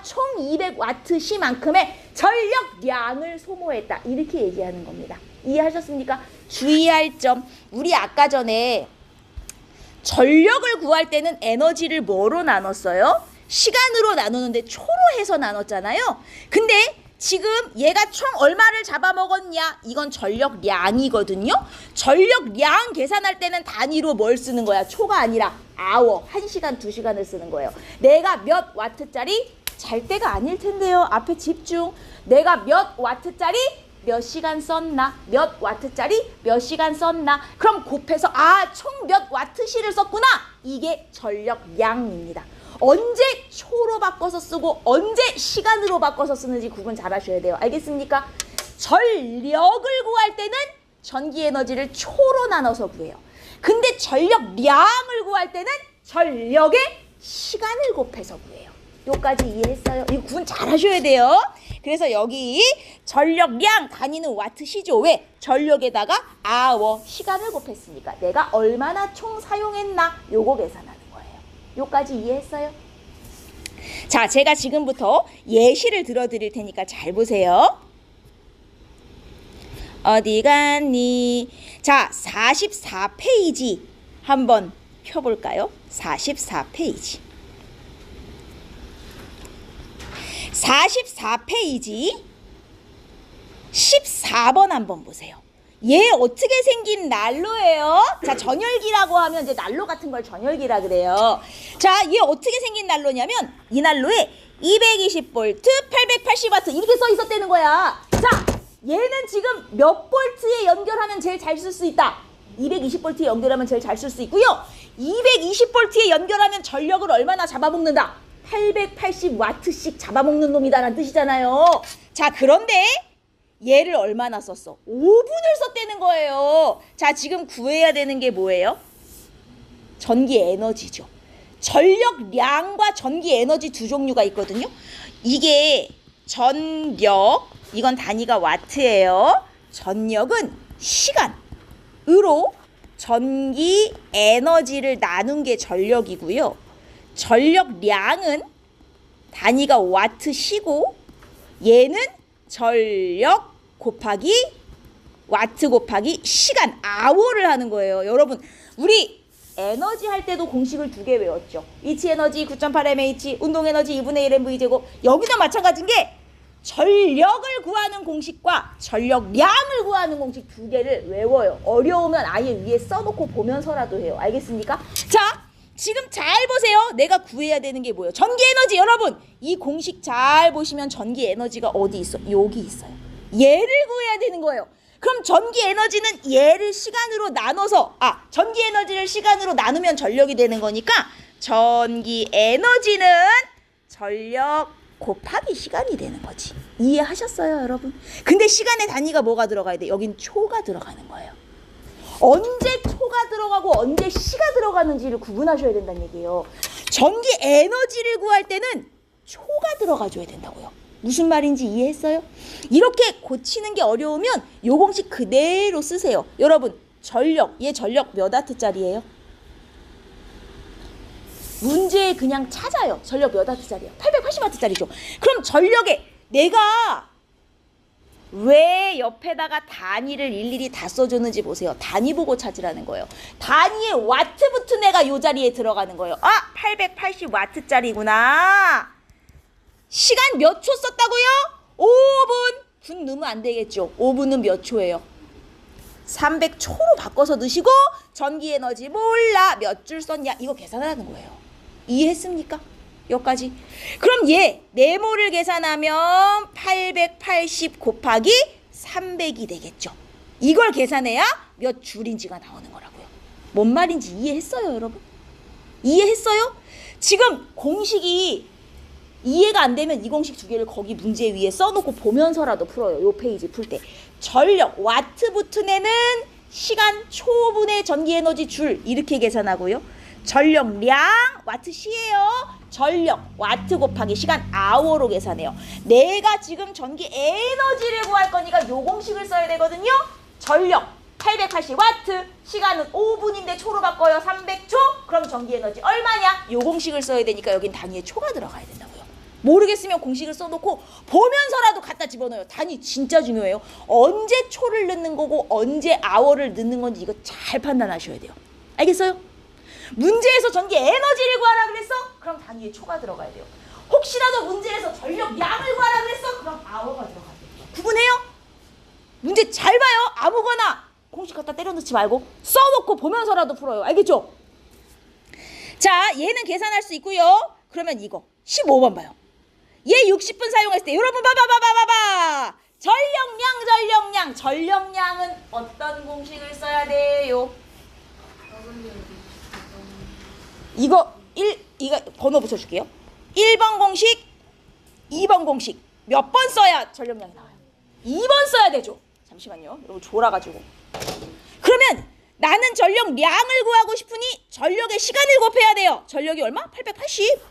총 200와트시만큼의 전력량을 소모했다. 이렇게 얘기하는 겁니다. 이해하셨습니까? 주의할 점. 우리 아까 전에 전력을 구할 때는 에너지를 뭐로 나눴어요? 시간으로 나누는데 초로 해서 나눴잖아요. 근데 지금 얘가 총 얼마를 잡아먹었냐? 이건 전력량이거든요. 전력량 계산할 때는 단위로 뭘 쓰는 거야? 초가 아니라 아워, 1시간, 2시간을 쓰는 거예요. 내가 몇 와트짜리? 잘 때가 아닐 텐데요. 앞에 집중. 내가 몇 와트짜리? 몇 시간 썼나? 몇 와트짜리? 몇 시간 썼나? 그럼 곱해서 총 몇 와트시를 썼구나. 이게 전력량입니다. 언제 초로 바꿔서 쓰고 언제 시간으로 바꿔서 쓰는지 구분 잘 하셔야 돼요. 알겠습니까? 전력을 구할 때는 전기 에너지를 초로 나눠서 구해요. 근데 전력량을 구할 때는 전력의 시간을 곱해서 구해요. 요까지 이해했어요? 이거 구분 잘 하셔야 돼요. 그래서 여기 전력량 단위는 와트시죠. 왜? 전력에다가 아워 시간을 곱했으니까 내가 얼마나 총 사용했나 요거 계산하는 거예요. 요까지 이해했어요? 자, 제가 지금부터 예시를 들어드릴 테니까 잘 보세요. 어디 갔니? 자, 44페이지 한번 펴볼까요? 44페이지. 44페이지 14번 한번 보세요. 얘 어떻게 생긴 난로예요? 자, 전열기라고 하면 이제 난로 같은 걸 전열기라 그래요. 자, 얘 어떻게 생긴 난로냐면 이 난로에 220V, 880W 이렇게 써 있었다는 거야. 자, 얘는 지금 몇 볼트에 연결하면 제일 잘 쓸 수 있다? 220V에 연결하면 제일 잘 쓸 수 있고요. 220V에 연결하면 전력을 얼마나 잡아먹는다? 880W씩 잡아먹는 놈이다라는 뜻이잖아요. 자, 그런데 얘를 얼마나 썼어? 5분을 썼다는 거예요. 자, 지금 구해야 되는 게 뭐예요? 전기 에너지죠. 전력량과 전기 에너지 두 종류가 있거든요. 이게 전력, 이건 단위가 와트예요. 전력은 시간으로 전기 에너지를 나눈 게 전력이고요. 전력량은 단위가 와트시고 얘는 전력 곱하기 와트 곱하기 시간, 아워를 하는 거예요. 여러분, 우리 에너지 할 때도 공식을 두 개 외웠죠. 이치 에너지 9.8mH, 운동 에너지 2분의 1mv 제곱. 여기도 마찬가지인 게 전력을 구하는 공식과 전력량을 구하는 공식 두 개를 외워요. 어려우면 아예 위에 써놓고 보면서라도 해요. 알겠습니까? 자, 지금 잘 보세요. 내가 구해야 되는 게 뭐예요? 전기 에너지. 여러분, 이 공식 잘 보시면 전기 에너지가 어디 있어? 여기 있어요. 얘를 구해야 되는 거예요. 그럼 전기 에너지는 얘를 시간으로 나눠서, 전기 에너지를 시간으로 나누면 전력이 되는 거니까 전기 에너지는 전력 곱하기 시간이 되는 거지. 이해하셨어요, 여러분? 근데 시간의 단위가 뭐가 들어가야 돼? 여긴 초가 들어가는 거예요. 언제 초가 들어가고 언제 시가 들어가는지를 구분하셔야 된다는 얘기예요. 전기 에너지를 구할 때는 초가 들어가줘야 된다고요. 무슨 말인지 이해했어요? 이렇게 고치는 게 어려우면 요 공식 그대로 쓰세요. 여러분, 전력, 얘 전력 몇 와트짜리예요? 문제에 그냥 찾아요. 전력 몇 와트짜리예요? 880와트짜리죠. 그럼 전력에 내가 왜 옆에다가 단위를 일일이 다 써줬는지 보세요. 단위 보고 찾으라는 거예요. 단위의 와트 붙은 애가 요 자리에 들어가는 거예요. 880와트짜리구나. 시간 몇 초 썼다고요? 5분. 분 넣으면 안 되겠죠. 5분은 몇 초예요? 300초로 바꿔서 넣으시고 전기 에너지 몰라. 몇 줄 썼냐? 이거 계산하라는 거예요. 이해했습니까? 여기까지. 그럼 얘 네모를 계산하면 880 곱하기 300이 되겠죠. 이걸 계산해야 몇 줄인지가 나오는 거라고요. 뭔 말인지 이해했어요, 여러분? 이해했어요? 지금 공식이 이해가 안 되면 이 공식 두 개를 거기 문제 위에 써놓고 보면서라도 풀어요. 요 페이지 풀 때. 전력 와트 붙은 애는 시간 초분의 전기 에너지 줄 이렇게 계산하고요. 전력량 와트시예요. 전력 와트 곱하기 시간 아워로 계산해요. 내가 지금 전기 에너지를 구할 거니까 요 공식을 써야 되거든요. 전력 880와트, 시간은 5분인데 초로 바꿔요. 300초. 그럼 전기 에너지 얼마냐? 요 공식을 써야 되니까 여긴 단위에 초가 들어가야 된다고요. 모르겠으면 공식을 써놓고 보면서라도 갖다 집어넣어요. 단위 진짜 중요해요. 언제 초를 넣는 거고 언제 아워를 넣는 건지 이거 잘 판단하셔야 돼요. 알겠어요? 문제에서 전기 에너지를 구하라 그랬어? 그럼 단위에 초가 들어가야 돼요. 혹시라도 문제에서 전력량을 구하라 그랬어? 그럼 아워가 들어가야 돼요. 구분해요? 문제 잘 봐요. 아무거나 공식 갖다 때려 넣지 말고 써놓고 보면서라도 풀어요. 알겠죠? 자, 얘는 계산할 수 있고요. 그러면 이거 15번 봐요. 얘 60분 사용했을 때 여러분 봐봐. 전력량은 어떤 공식을 써야 돼요? 이거 이거 번호 붙여줄게요. 1번 공식, 2번 공식. 몇 번 써야 전력량이 나와요? 2번 써야 되죠. 잠시만요. 여러분 졸아가지고. 그러면 나는 전력량을 구하고 싶으니 전력의 시간을 곱해야 돼요. 전력이 얼마? 880.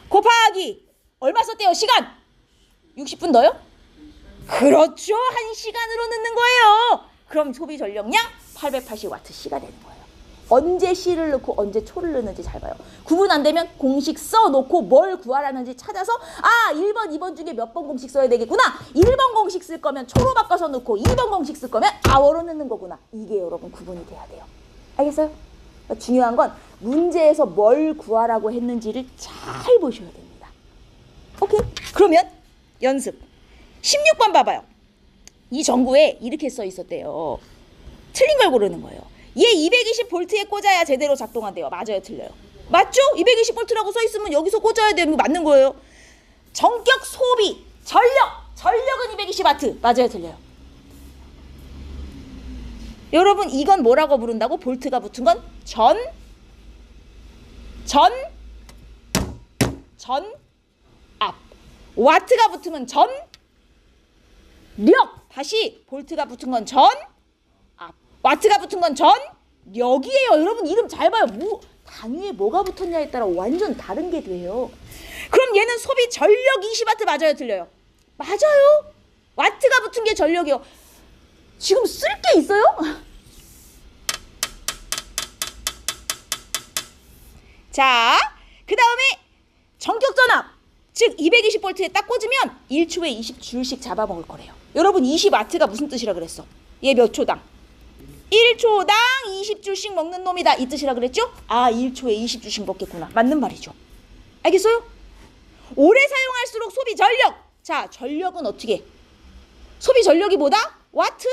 곱하기 얼마 썼대요? 시간. 60분 더요? 그렇죠. 1시간으로 넣는 거예요. 그럼 소비 전력량 880W시가 되는 거예요. 언제 C를 넣고 언제 초를 넣는지 잘 봐요. 구분 안 되면 공식 써놓고 뭘 구하라는지 찾아서 1번, 2번 중에 몇 번 공식 써야 되겠구나. 1번 공식 쓸 거면 초로 바꿔서 넣고 2번 공식 쓸 거면 아워로 넣는 거구나. 이게 여러분 구분이 돼야 돼요. 알겠어요? 중요한 건 문제에서 뭘 구하라고 했는지를 잘 보셔야 됩니다. 오케이? 그러면 연습. 16번 봐봐요. 이 전구에 이렇게 써 있었대요. 틀린 걸 고르는 거예요. 얘 220V에 꽂아야 제대로 작동한대요. 맞아요, 틀려요? 맞죠? 220V라고 써 있으면 여기서 꽂아야 되는 거 맞는 거예요. 전격 소비, 전력은 220W. 맞아요, 틀려요? 여러분 이건 뭐라고 부른다고? 볼트가 붙은 건 전압. 와트가 붙으면 전력. 다시 볼트가 붙은 건 전압. 와트가 붙은 건 전력이에요. 여러분 이름 잘 봐요. 단위에 뭐가 붙었냐에 따라 완전 다른 게 돼요. 그럼 얘는 소비 전력 20W 맞아요, 틀려요? 맞아요. 와트가 붙은 게 전력이요. 지금 쓸 게 있어요? 자, 그 다음에 전격 전압. 즉 220V에 딱 꽂으면 1초에 20줄씩 잡아먹을 거래요. 여러분 20W가 무슨 뜻이라 그랬어? 얘 몇 초당? 1초당 20줄씩 먹는 놈이다. 이 뜻이라 그랬죠? 1초에 20줄씩 먹겠구나. 맞는 말이죠. 알겠어요? 오래 사용할수록 소비 전력. 자, 전력은 어떻게? 소비 전력이 뭐다? 와트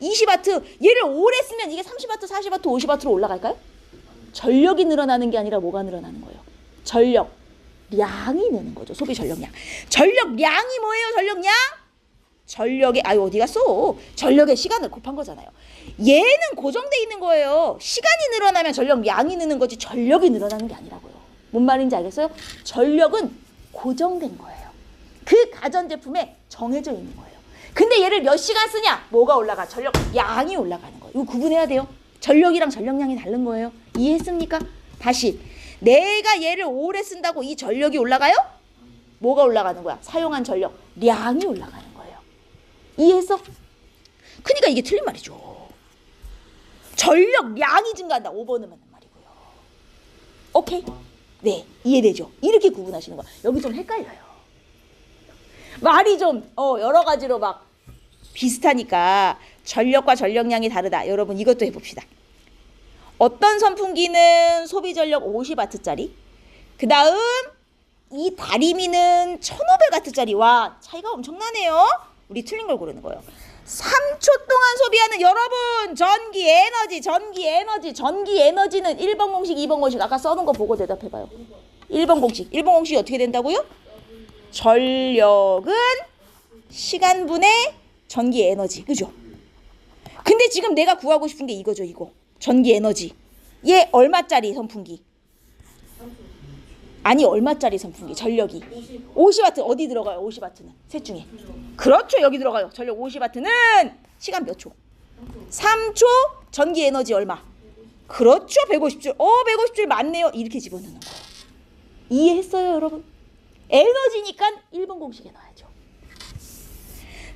20W. 얘를 오래 쓰면 이게 30W, 40W, 50W로 올라갈까요? 전력이 늘어나는 게 아니라 뭐가 늘어나는 거예요? 전력량이 느는 거죠. 소비 전력량. 전력량이 뭐예요? 전력량? 전력의 어디 갔어? 전력의 시간을 곱한 거잖아요. 얘는 고정돼 있는 거예요. 시간이 늘어나면 전력량이 느는 거지 전력이 늘어나는 게 아니라고요. 뭔 말인지 알겠어요? 전력은 고정된 거예요. 그 가전제품에 정해져 있는 거예요. 근데 얘를 몇 시간 쓰냐? 뭐가 올라가? 전력량이 올라가는 거예요. 이거 구분해야 돼요. 전력이랑 전력량이 다른 거예요. 이해했습니까? 다시. 내가 얘를 오래 쓴다고 이 전력이 올라가요? 뭐가 올라가는 거야? 사용한 전력량이 올라가는 거예요. 이해했어? 그러니까 이게 틀린 말이죠. 전력량이 증가한다. 5번은 맞는 말이고요. 오케이? 네, 이해되죠? 이렇게 구분하시는 거야. 여기 좀 헷갈려요. 말이 좀 여러 가지로 막 비슷하니까 전력과 전력량이 다르다. 여러분 이것도 해봅시다. 어떤 선풍기는 소비 전력 50W짜리, 그 다음 이 다리미는 1500W짜리. 와, 차이가 엄청나네요. 우리 틀린 걸 고르는 거예요. 3초 동안 소비하는 여러분 전기 에너지는 1번 공식 2번 공식 아까 써놓은 거 보고 대답해봐요. 1번 공식이 어떻게 된다고요? 전력은 시간분의 전기 에너지. 그죠? 근데 지금 내가 구하고 싶은 게 이거죠. 이거 전기 에너지. 얘 얼마짜리 선풍기? 아니 얼마짜리 선풍기? 전력이 50W. 어디 들어가요? 50W는 셋 중에. 그렇죠. 여기 들어가요. 전력 50W는 시간 몇 초? 3초. 전기 에너지 얼마? 그렇죠. 150줄. 150줄 맞네요. 이렇게 집어넣는 거예요. 이해했어요 여러분? 에너지니까 1번 공식에 넣어야죠.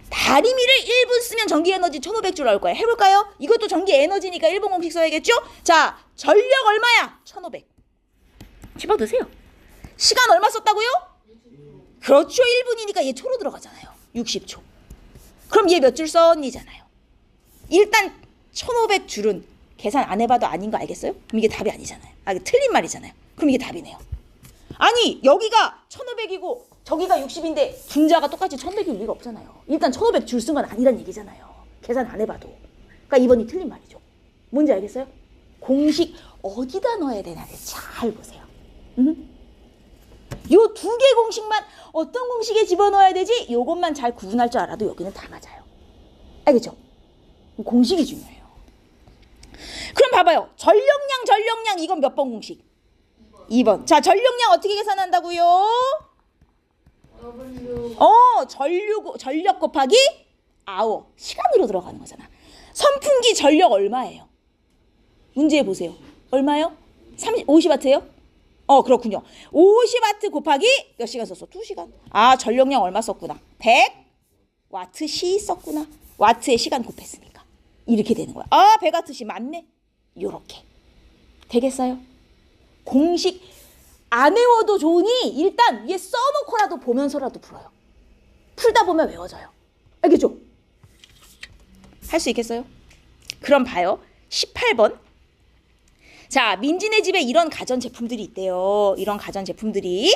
다리미를 1분 쓰면 전기 에너지 1500줄 나올 거예요. 해볼까요? 이것도 전기 에너지니까 1번 공식 써야겠죠? 자, 전력 얼마야? 1500. 집어넣으세요. 시간 얼마 썼다고요? 그렇죠. 1분이니까 얘 초로 들어가잖아요. 60초. 그럼 얘 몇 줄 썼니잖아요. 일단 1500줄은 계산 안 해봐도 아닌 거 알겠어요? 그럼 이게 답이 아니잖아요. 틀린 말이잖아요. 그럼 이게 답이네요. 아니 여기가 1500이고 저기가 60인데 분자가 똑같이 1500일 리가 없잖아요. 일단 1500줄 쓴 건 아니란 얘기잖아요. 계산 안 해봐도. 그러니까 2번이 틀린 말이죠. 뭔지 알겠어요? 공식 어디다 넣어야 되냐를 잘 보세요. 요 두 개 공식만 어떤 공식에 집어넣어야 되지? 요것만 잘 구분할 줄 알아도 여기는 다 맞아요. 알겠죠? 공식이 중요해요. 그럼 봐봐요. 전력량 이건 몇 번 공식? 2번. 자, 전력량 어떻게 계산한다고요? 전력 곱하기 아워. 시간으로 들어가는 거잖아. 선풍기 전력 얼마예요? 문제 보세요. 얼마요? 50W예요? 그렇군요. 50W 곱하기 몇 시간 썼어? 2시간. 아, 전력량 얼마 썼구나. 100W시 썼구나. 와트의 시간 곱했으니까. 이렇게 되는 거야. 아, 100W시 맞네. 요렇게. 되겠어요? 공식 안 외워도 좋으니 일단 위에 써놓고라도 보면서라도 풀어요. 풀다 보면 외워져요. 알겠죠? 할 수 있겠어요? 그럼 봐요. 18번. 자, 민지네 집에 이런 가전제품들이 있대요. 이런 가전제품들이.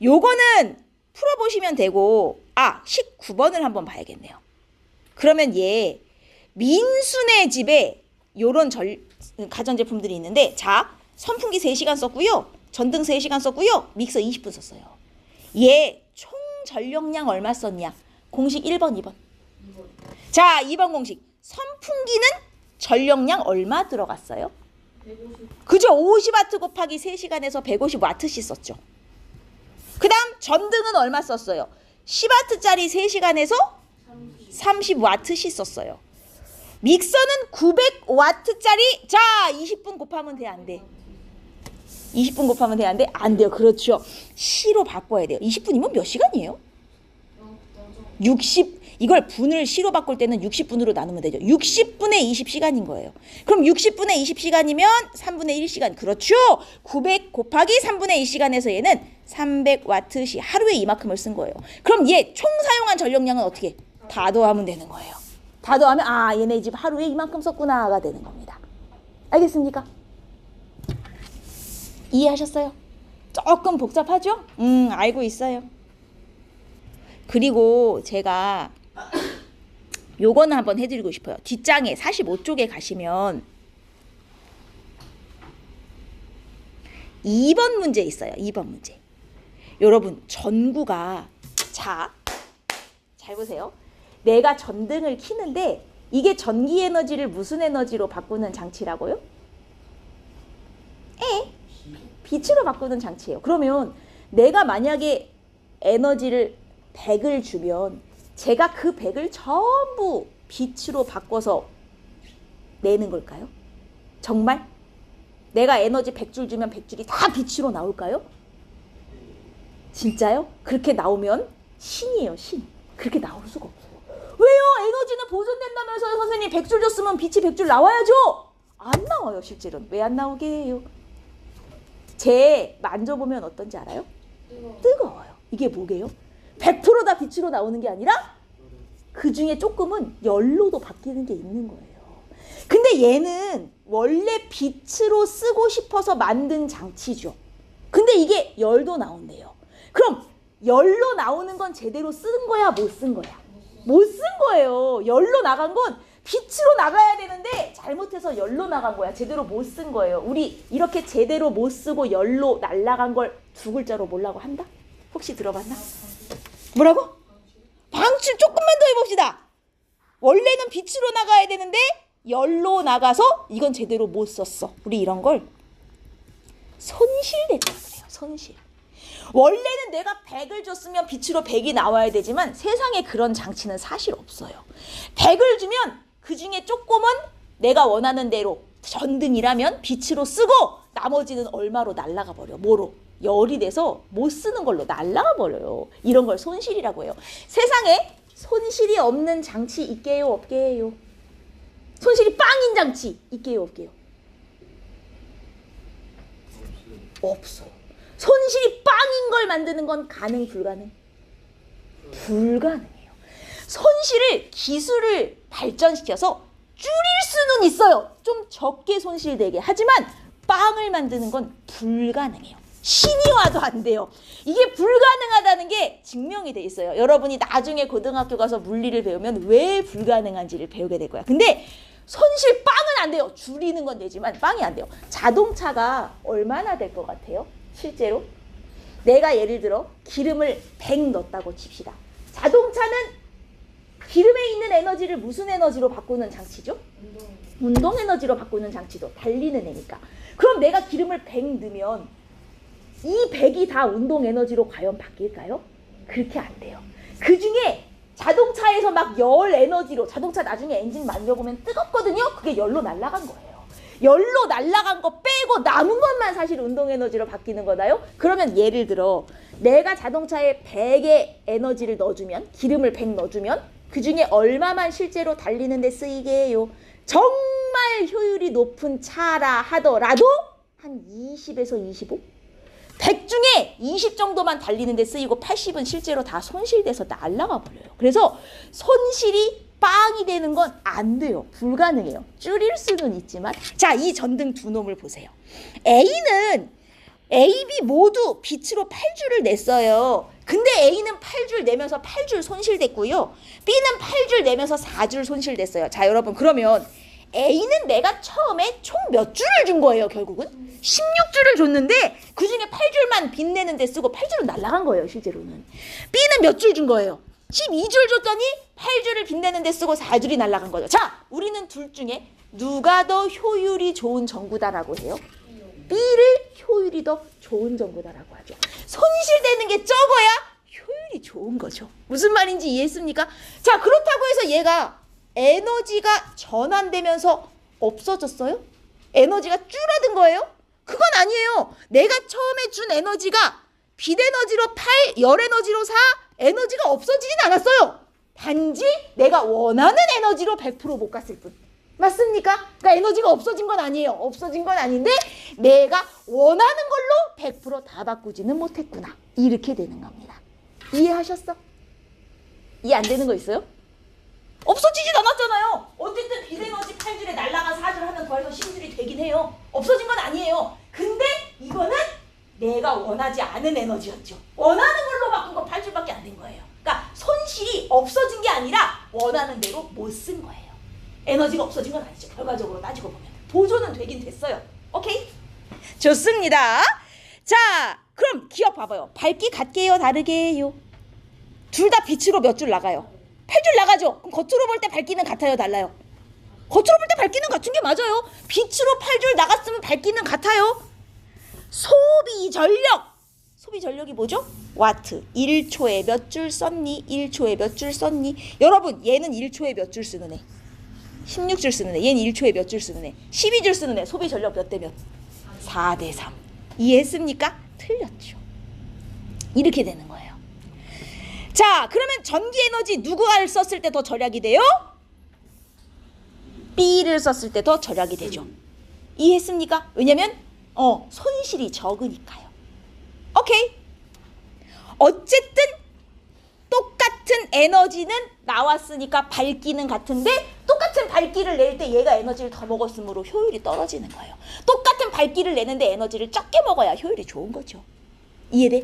요거는 풀어보시면 되고, 19번을 한번 봐야겠네요. 그러면 얘 민수네 집에 요런 가전제품들이 있는데, 자, 선풍기 3시간 썼고요. 전등 3시간 썼고요. 믹서 20분 썼어요. 얘 총 전력량 얼마 썼냐? 공식 1번, 2번. 자, 2번 공식. 선풍기는 전력량 얼마 들어갔어요? 150. 그죠? 50W 곱하기 3시간에서 150W씩 썼죠. 그 다음 전등은 얼마 썼어요? 10W짜리 3시간에서 30W씩 썼어요. 믹서는 900W짜리. 자, 20분 곱하면 돼, 안 돼? 20분 곱하면 돼, 안 돼? 안 돼요. 그렇죠. 시로 바꿔야 돼요. 20분이면 몇 시간이에요? 이걸 분을 시로 바꿀 때는 60분으로 나누면 되죠. 60분의 20시간인 거예요. 그럼 60분의 20시간이면 3분의 1시간. 그렇죠. 900 곱하기 3분의 1시간에서 얘는 300W시 하루에 이만큼을 쓴 거예요. 그럼 얘 총 사용한 전력량은 어떻게? 다 더하면 되는 거예요. 다 더하면 얘네 집 하루에 이만큼 썼구나가 되는 겁니다. 알겠습니까? 이해하셨어요? 조금 복잡하죠? 알고 있어요. 그리고 제가 요거는 한번 해드리고 싶어요. 뒷장에 45쪽에 가시면 2번 문제 있어요. 2번 문제. 여러분, 전구가, 자, 잘 보세요. 내가 전등을 켜는데 이게 전기 에너지를 무슨 에너지로 바꾸는 장치라고요? 빛으로 바꾸는 장치예요. 그러면 내가 만약에 에너지를 100을 주면 제가 그 100을 전부 빛으로 바꿔서 내는 걸까요? 정말? 내가 에너지 100줄 주면 100줄이 다 빛으로 나올까요? 진짜요? 그렇게 나오면 신이에요, 신. 그렇게 나올 수가 없어요. 왜요? 에너지는 보존된다면서요. 선생님 100줄 줬으면 빛이 100줄 나와야죠. 안 나와요, 실제로는. 왜 안 나오게 해요? 제 만져보면 어떤지 알아요? 뜨거워요. 이게 뭐게요? 100%다 빛으로 나오는 게 아니라 그 중에 조금은 열로도 바뀌는 게 있는 거예요. 근데 얘는 원래 빛으로 쓰고 싶어서 만든 장치죠. 근데 이게 열도 나온대요. 그럼 열로 나오는 건 제대로 쓴 거야, 못 쓴 거야? 못 쓴 거예요. 열로 나간 건 빛으로 나가야 되는데 잘못해서 열로 나간 거야. 제대로 못 쓴 거예요. 우리 이렇게 제대로 못 쓰고 열로 날아간 걸 두 글자로 뭐라고 한다? 혹시 들어봤나? 뭐라고? 방출. 조금만 더 해봅시다. 원래는 빛으로 나가야 되는데 열로 나가서 이건 제대로 못 썼어. 우리 이런 걸 손실됐다 그래요. 손실. 원래는 내가 100을 줬으면 빛으로 100이 나와야 되지만 세상에 그런 장치는 사실 없어요. 100을 주면 그 중에 조금은 내가 원하는 대로 전등이라면 빛으로 쓰고 나머지는 얼마로 날아가 버려. 뭐로? 열이 돼서 못 쓰는 걸로 날아가 버려요. 이런 걸 손실이라고 해요. 세상에 손실이 없는 장치 있게요, 없게요? 손실이 빵인 장치 있게요, 없게요? 없어요. 손실이 빵인 걸 만드는 건 가능, 불가능? 불가능해요. 손실을, 기술을 발전시켜서 줄일 수는 있어요. 좀 적게 손실되게. 하지만 빵을 만드는 건 불가능해요. 신이 와도 안 돼요. 이게 불가능하다는 게 증명이 돼 있어요. 여러분이 나중에 고등학교 가서 물리를 배우면 왜 불가능한지를 배우게 될 거야. 근데 손실 빵은 안 돼요. 줄이는 건 되지만 빵이 안 돼요. 자동차가 얼마나 될 것 같아요? 실제로? 내가 예를 들어 기름을 100 넣었다고 칩시다. 자동차는 기름에 있는 에너지를 무슨 에너지로 바꾸는 장치죠? 운동 에너지로 바꾸는 장치도 달리는 애니까. 그럼 내가 기름을 100 넣으면 이 100이 다 운동 에너지로 과연 바뀔까요? 그렇게 안 돼요. 그 중에 자동차에서 막 열 에너지로, 자동차 나중에 엔진 만져보면 뜨겁거든요. 그게 열로 날아간 거예요. 열로 날아간 거 빼고 남은 것만 사실 운동 에너지로 바뀌는 거다요. 그러면 예를 들어 내가 자동차에 100의 에너지를 넣어주면, 기름을 100 넣어주면 그 중에 얼마만 실제로 달리는 데 쓰이게 해요? 정말 효율이 높은 차라 하더라도 한 20에서 25? 100 중에 20 정도만 달리는 데 쓰이고 80은 실제로 다 손실돼서 날아가 버려요. 그래서 손실이 빵이 되는 건 안 돼요. 불가능해요. 줄일 수는 있지만. 자, 이 전등 두 놈을 보세요. A는 A, B 모두 빛으로 8줄을 냈어요. 근데 A는 8줄 내면서 8줄 손실됐고요. B는 8줄 내면서 4줄 손실됐어요. 자, 여러분 그러면 A는 내가 처음에 총 몇 줄을 준 거예요, 결국은? 16줄을 줬는데 그 중에 8줄만 빛내는 데 쓰고 8줄은 날아간 거예요, 실제로는. B는 몇 줄 준 거예요? 12줄 줬더니 8줄을 빛내는 데 쓰고 4줄이 날아간 거죠. 자, 우리는 둘 중에 누가 더 효율이 좋은 전구다라고 해요? B를 효율이 더 좋은 전구다라고 하죠. 손실되는 게 적어야 효율이 좋은 거죠. 무슨 말인지 이해했습니까? 자, 그렇다고 해서 얘가 에너지가 전환되면서 없어졌어요? 에너지가 줄어든 거예요? 그건 아니에요. 내가 처음에 준 에너지가 빛 에너지로 8, 열 에너지로 4, 에너지가 없어지진 않았어요. 단지 내가 원하는 에너지로 100% 못 갔을 뿐. 맞습니까? 그러니까 에너지가 없어진 건 아니에요. 없어진 건 아닌데 내가 원하는 걸로 100% 다 바꾸지는 못했구나. 이렇게 되는 겁니다. 이해하셨어? 이해 안 되는 거 있어요? 없어지진 않았잖아요. 어쨌든 빛 에너지 8줄에 날라간 4줄 하면 더해서 12줄이 되긴 해요. 없어진 건 아니에요. 근데 이거는 내가 원하지 않은 에너지였죠. 원하는 걸로 바꾼 거 8줄밖에 안 된 거예요. 그러니까 손실이 없어진 게 아니라 원하는 대로 못 쓴 거예요. 에너지가 없어진 건 아니죠. 결과적으로 따지고 보면. 보존은 되긴 됐어요. 오케이? 좋습니다. 자, 그럼 기억 봐봐요. 밝기 같게 해요? 다르게 해요? 둘 다 빛으로 몇 줄 나가요? 8줄 나가죠? 그럼 겉으로 볼 때 밝기는 같아요? 달라요? 겉으로 볼 때 밝기는 같은 게 맞아요. 빛으로 8줄 나갔으면 밝기는 같아요. 소비 전력. 소비 전력이 뭐죠? 와트. 1초에 몇 줄 썼니? 1초에 몇 줄 썼니? 여러분, 얘는 1초에 몇 줄 쓰는 애? 16줄 쓰는 애. 얘는 1초에 몇 줄 쓰는 애? 12줄 쓰는 애. 소비 전력 몇 대 몇? 4대 3. 이해했습니까? 틀렸죠. 이렇게 되는 거예요. 자, 그러면 전기 에너지 누구를 썼을 때 더 절약이 돼요? B를 썼을 때 더 절약이 되죠. 이해했습니까? 왜냐면 손실이 적으니까요. 오케이. 어쨌든 똑같은 에너지는 나왔으니까 밝기는 같은데 똑같은 밝기를 낼 때 얘가 에너지를 더 먹었으므로 효율이 떨어지는 거예요. 똑같은 밝기를 내는데 에너지를 적게 먹어야 효율이 좋은 거죠. 이해돼?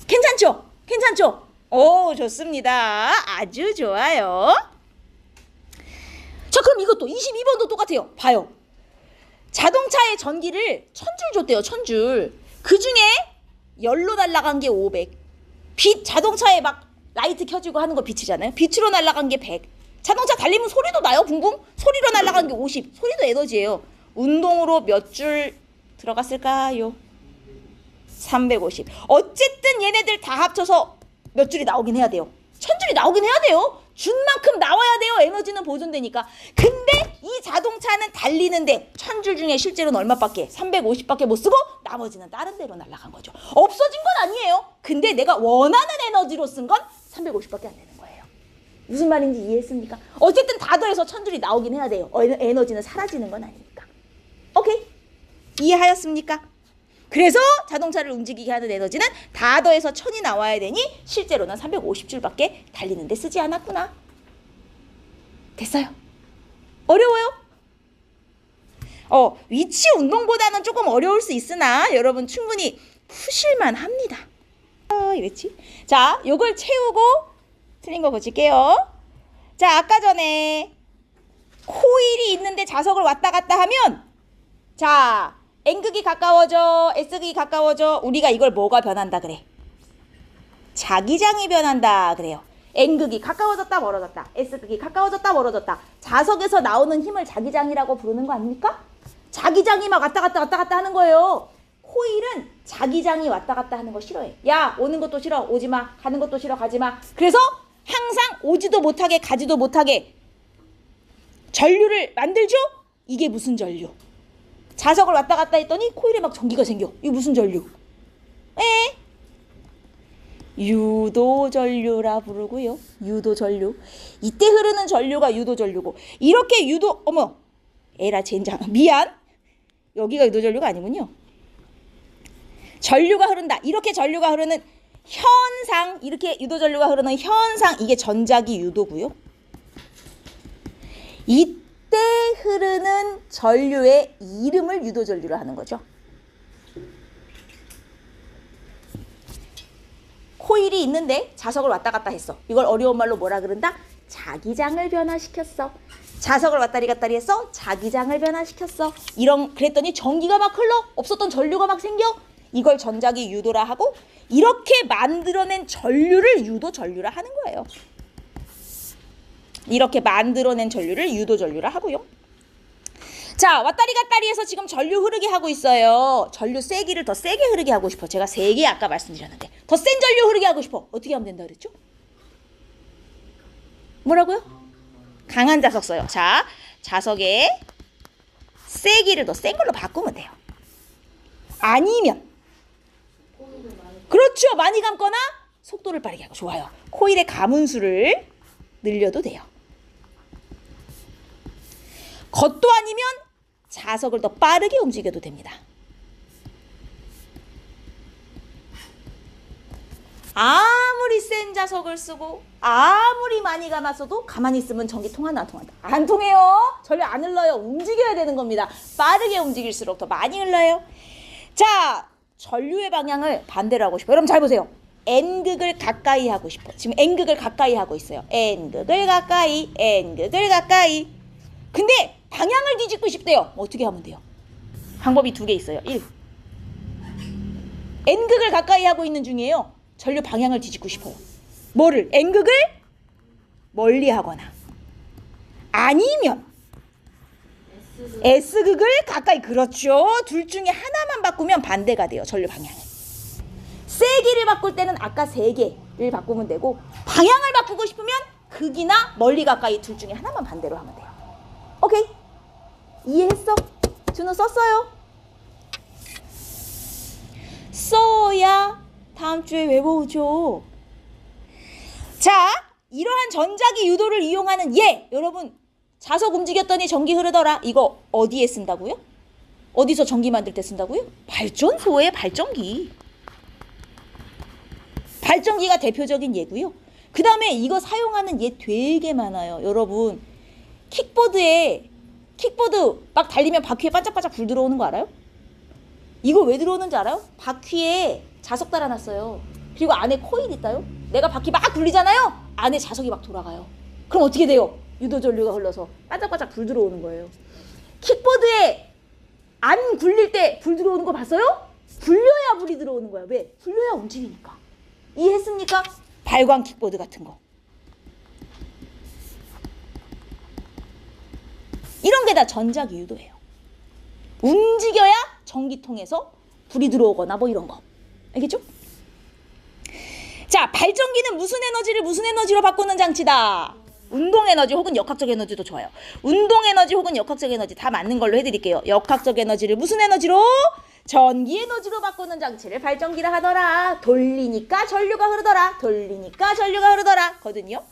괜찮죠? 괜찮죠? 오, 좋습니다. 아주 좋아요. 자, 그럼 이것도 22번도 똑같아요. 봐요. 자동차의 전기를 1000줄 줬대요. 1000줄. 그 중에 열로 날아간 게 500. 빛, 자동차에 막 라이트 켜지고 하는 거 빛이잖아요. 빛으로 날아간 게 100. 자동차 달리면 소리도 나요. 붕붕. 소리로 날아간 게 50. 소리도 에너지예요. 운동으로 몇 줄 들어갔을까요? 350. 어쨌든 얘네들 다 합쳐서 몇 줄이 나오긴 해야 돼요. 1000줄이 나오긴 해야 돼요. 준 만큼 나와야 돼요. 에너지는 보존되니까. 근데 이 자동차는 달리는데 1000줄 중에 실제로는 얼마밖에? 350밖에 못 쓰고 나머지는 다른 데로 날아간 거죠. 없어진 건 아니에요. 근데 내가 원하는 에너지로 쓴 건 350밖에 안 되는 거예요. 무슨 말인지 이해했습니까? 어쨌든 다 더해서 1000줄이 나오긴 해야 돼요. 에너지는 사라지는 건 아니니까. 오케이? 이해하였습니까? 그래서 자동차를 움직이게 하는 에너지는 다 더해서 1000이 나와야 되니 실제로는 350줄밖에 달리는데 쓰지 않았구나. 됐어요? 어려워요? 위치 운동보다는 조금 어려울 수 있으나 여러분 충분히 푸실만 합니다. 위치. 자, 요걸 채우고 틀린 거 고칠게요. 자, 아까 전에 코일이 있는데 자석을 왔다 갔다 하면 자, N극이 가까워져, S극이 가까워져. 우리가 이걸 뭐가 변한다 그래? 자기장이 변한다 그래요. N극이 가까워졌다 멀어졌다. S극이 가까워졌다 멀어졌다. 자석에서 나오는 힘을 자기장이라고 부르는 거 아닙니까? 자기장이 막 왔다 갔다 하는 거예요. 코일은 자기장이 왔다 갔다 하는 거 싫어해. 야, 오는 것도 싫어. 오지 마. 가는 것도 싫어. 가지 마. 그래서 항상 오지도 못하게 가지도 못하게 전류를 만들죠? 이게 무슨 전류? 자석을 왔다 갔다 했더니 코일에 막 전기가 생겨. 이게 무슨 전류? 유도전류라 부르고요. 유도전류. 이때 흐르는 전류가 유도전류고, 이렇게 어머, 에라 젠장, 미안. 여기가 유도전류가 아니군요. 전류가 흐른다. 이렇게 전류가 흐르는 현상, 이렇게 유도전류가 흐르는 현상, 이게 전자기 유도고요. 이때 흐르는 전류의 이름을 유도전류로 하는 거죠. 코일이 있는데 자석을 왔다 갔다 했어. 이걸 어려운 말로 뭐라 그런다? 자기장을 변화시켰어. 자석을 왔다리 갔다리 했어. 자기장을 변화시켰어. 그랬더니 전기가 막 흘러. 없었던 전류가 막 생겨. 이걸 전자기 유도라 하고, 이렇게 만들어낸 전류를 유도전류라 하는 거예요. 이렇게 만들어낸 전류를 유도전류라 하고요. 자, 왔다리 갔다리 해서 지금 전류 흐르게 하고 있어요. 전류 세기를 더 세게 흐르게 하고 싶어. 제가 세게 아까 말씀드렸는데 더 센 전류 흐르게 하고 싶어. 어떻게 하면 된다 그랬죠? 뭐라고요? 강한 자석 써요. 자, 자석의 세기를 더 센 걸로 바꾸면 돼요. 아니면, 그렇죠, 많이 감거나 속도를 빠르게 하고. 좋아요. 코일의 가문수를 늘려도 돼요. 그것도 아니면 자석을 더 빠르게 움직여도 됩니다. 아무리 센 자석을 쓰고 아무리 많이 감았어도 가만히 있으면 전기 통하나 안 통한다? 안 통해요. 전류 안 흘러요. 움직여야 되는 겁니다. 빠르게 움직일수록 더 많이 흘러요. 자, 전류의 방향을 반대로 하고 싶어요. 여러분 잘 보세요. N극을 가까이 하고 싶어. 지금 N극을 가까이 하고 있어요. N극을 가까이, N극을 가까이. 근데 방향을 뒤집고 싶대요. 어떻게 하면 돼요? 방법이 두 개 있어요. 1. N극을 가까이 하고 있는 중이에요. 전류 방향을 뒤집고 싶어요. 뭐를? N극을 멀리 하거나, 아니면 S극을 가까이. 그렇죠. 둘 중에 하나만 바꾸면 반대가 돼요. 전류 방향은. 세기를 바꿀 때는 아까 세 개를 바꾸면 되고, 방향을 바꾸고 싶으면 극이나 멀리 가까이 둘 중에 하나만 반대로 하면 돼요. 오케이? 이해했어? 준호 썼어요? 써야 다음 주에 외워오죠. 자, 이러한 전자기 유도를 이용하는 여러분, 자석 움직였더니 전기 흐르더라. 이거 어디에 쓴다고요? 어디서 전기 만들 때 쓴다고요? 발전소의 발전기. 발전기가 대표적인 예고요. 그 다음에 이거 사용하는 예 되게 많아요. 여러분, 킥보드 막 달리면 바퀴에 반짝반짝 불 들어오는 거 알아요? 이거 왜 들어오는지 알아요? 바퀴에 자석 달아놨어요. 그리고 안에 코일 있다요. 내가 바퀴 막 굴리잖아요. 안에 자석이 막 돌아가요. 그럼 어떻게 돼요? 유도전류가 흘러서 반짝반짝 불 들어오는 거예요. 킥보드에 안 굴릴 때 불 들어오는 거 봤어요? 굴려야 불이 들어오는 거야. 왜? 굴려야 움직이니까. 이해했습니까? 발광 킥보드 같은 거. 이런 게 다 전자기 유도예요. 움직여야 전기통에서 불이 들어오거나 뭐 이런 거. 알겠죠? 자, 발전기는 무슨 에너지를 무슨 에너지로 바꾸는 장치다. 운동 에너지 혹은 역학적 에너지도 좋아요. 운동 에너지 혹은 역학적 에너지 다 맞는 걸로 해드릴게요. 역학적 에너지를 무슨 에너지로? 전기 에너지로 바꾸는 장치를 발전기라 하더라. 돌리니까 전류가 흐르더라. 돌리니까 전류가 흐르더라. 거든요.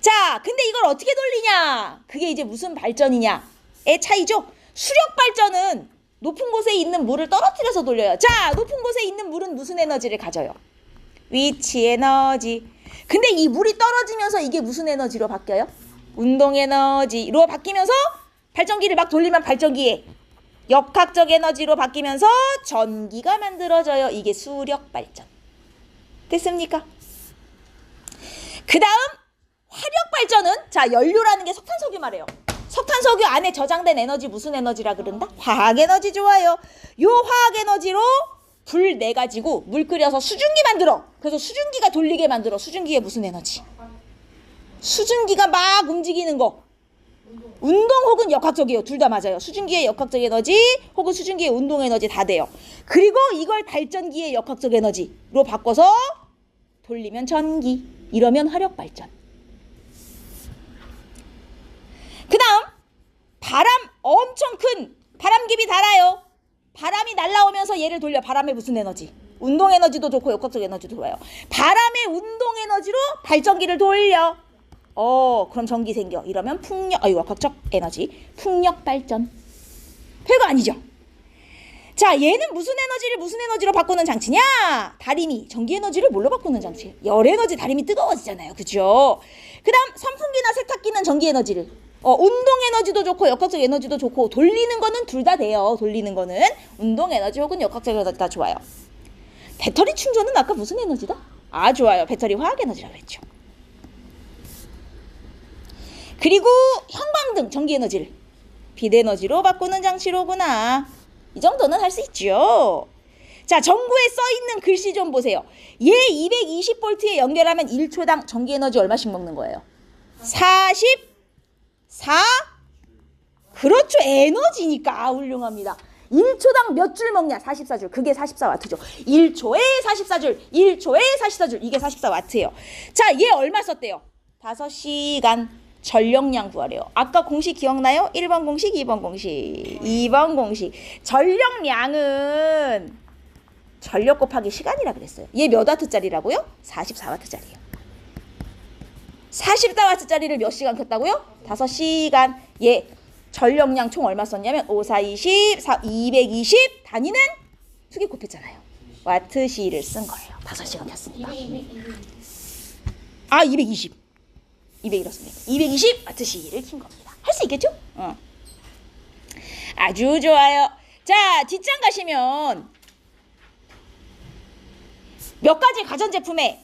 자, 근데 이걸 어떻게 돌리냐? 그게 이제 무슨 발전이냐의 차이죠. 수력 발전은 높은 곳에 있는 물을 떨어뜨려서 돌려요. 자, 높은 곳에 있는 물은 무슨 에너지를 가져요? 위치 에너지. 근데 이 물이 떨어지면서 이게 무슨 에너지로 바뀌어요? 운동 에너지로 바뀌면서 발전기를 막 돌리면 발전기에 역학적 에너지로 바뀌면서 전기가 만들어져요. 이게 수력 발전. 됐습니까? 그 다음 화력 발전은, 자, 연료라는 게 석탄석유 말이에요. 석탄석유 안에 저장된 에너지 무슨 에너지라 그런다? 화학 에너지. 좋아요. 요 화학 에너지로 불 내가지고 물 끓여서 수증기 만들어. 그래서 수증기가 돌리게 만들어. 수증기의 무슨 에너지? 수증기가 막 움직이는 거. 운동 혹은 역학적이에요. 둘 다 맞아요. 수증기의 역학적 에너지 혹은 수증기의 운동 에너지 다 돼요. 그리고 이걸 발전기의 역학적 에너지로 바꿔서 돌리면 전기. 이러면 화력 발전. 그 다음 바람 엄청 큰 바람개비 달아요. 바람이 날라오면서 얘를 돌려. 바람의 무슨 에너지? 운동 에너지도 좋고 역학적 에너지도 좋아요. 바람의 운동 에너지로 발전기를 돌려. 그럼 전기 생겨. 이러면 역학적 에너지, 풍력 발전. 별거 아니죠? 자, 얘는 무슨 에너지로 바꾸는 장치냐? 다리미, 전기 에너지를 뭘로 바꾸는 장치? 열 에너지, 다리미 뜨거워지잖아요. 그죠? 그 다음 선풍기나 세탁기는 전기 에너지를. 운동 에너지도 좋고 역학적 에너지도 좋고 돌리는 거는 둘 다 돼요. 돌리는 거는 운동 에너지 혹은 역학적 에너지 다 좋아요. 배터리 충전은 아까 무슨 에너지다? 좋아요. 배터리 화학 에너지라고 했죠. 그리고 형광등 전기 에너지를 빛 에너지로 바꾸는 장치로구나. 이 정도는 할 수 있죠. 자, 전구에 써있는 글씨 좀 보세요. 얘 220V에 연결하면 1초당 전기 에너지 얼마씩 먹는 거예요? 44? 그렇죠. 에너지니까. 훌륭합니다. 1초당 몇 줄 먹냐? 44줄. 그게 44W죠. 1초에 44줄. 1초에 44줄. 이게 44W예요. 자, 얘 얼마 썼대요? 5시간. 전력량 구하래요. 아까 공식 기억나요? 1번 공식, 2번 공식, 2번 공식. 전력량은 전력 곱하기 시간이라 그랬어요. 얘 몇 와트짜리라고요? 44W짜리예요. 44W짜리를 몇 시간 켰다고요? 5시간. 얘 전력량 총 얼마 썼냐면 5, 4, 20, 220 단위는 두 개 곱했잖아요. 와트시를 쓴 거예요. 5시간 켰으니까. 220. 200 이렇습니다. 220W시를 킨 겁니다. 할 수 있겠죠? 아주 좋아요. 자, 뒷장 가시면 몇 가지 가전제품에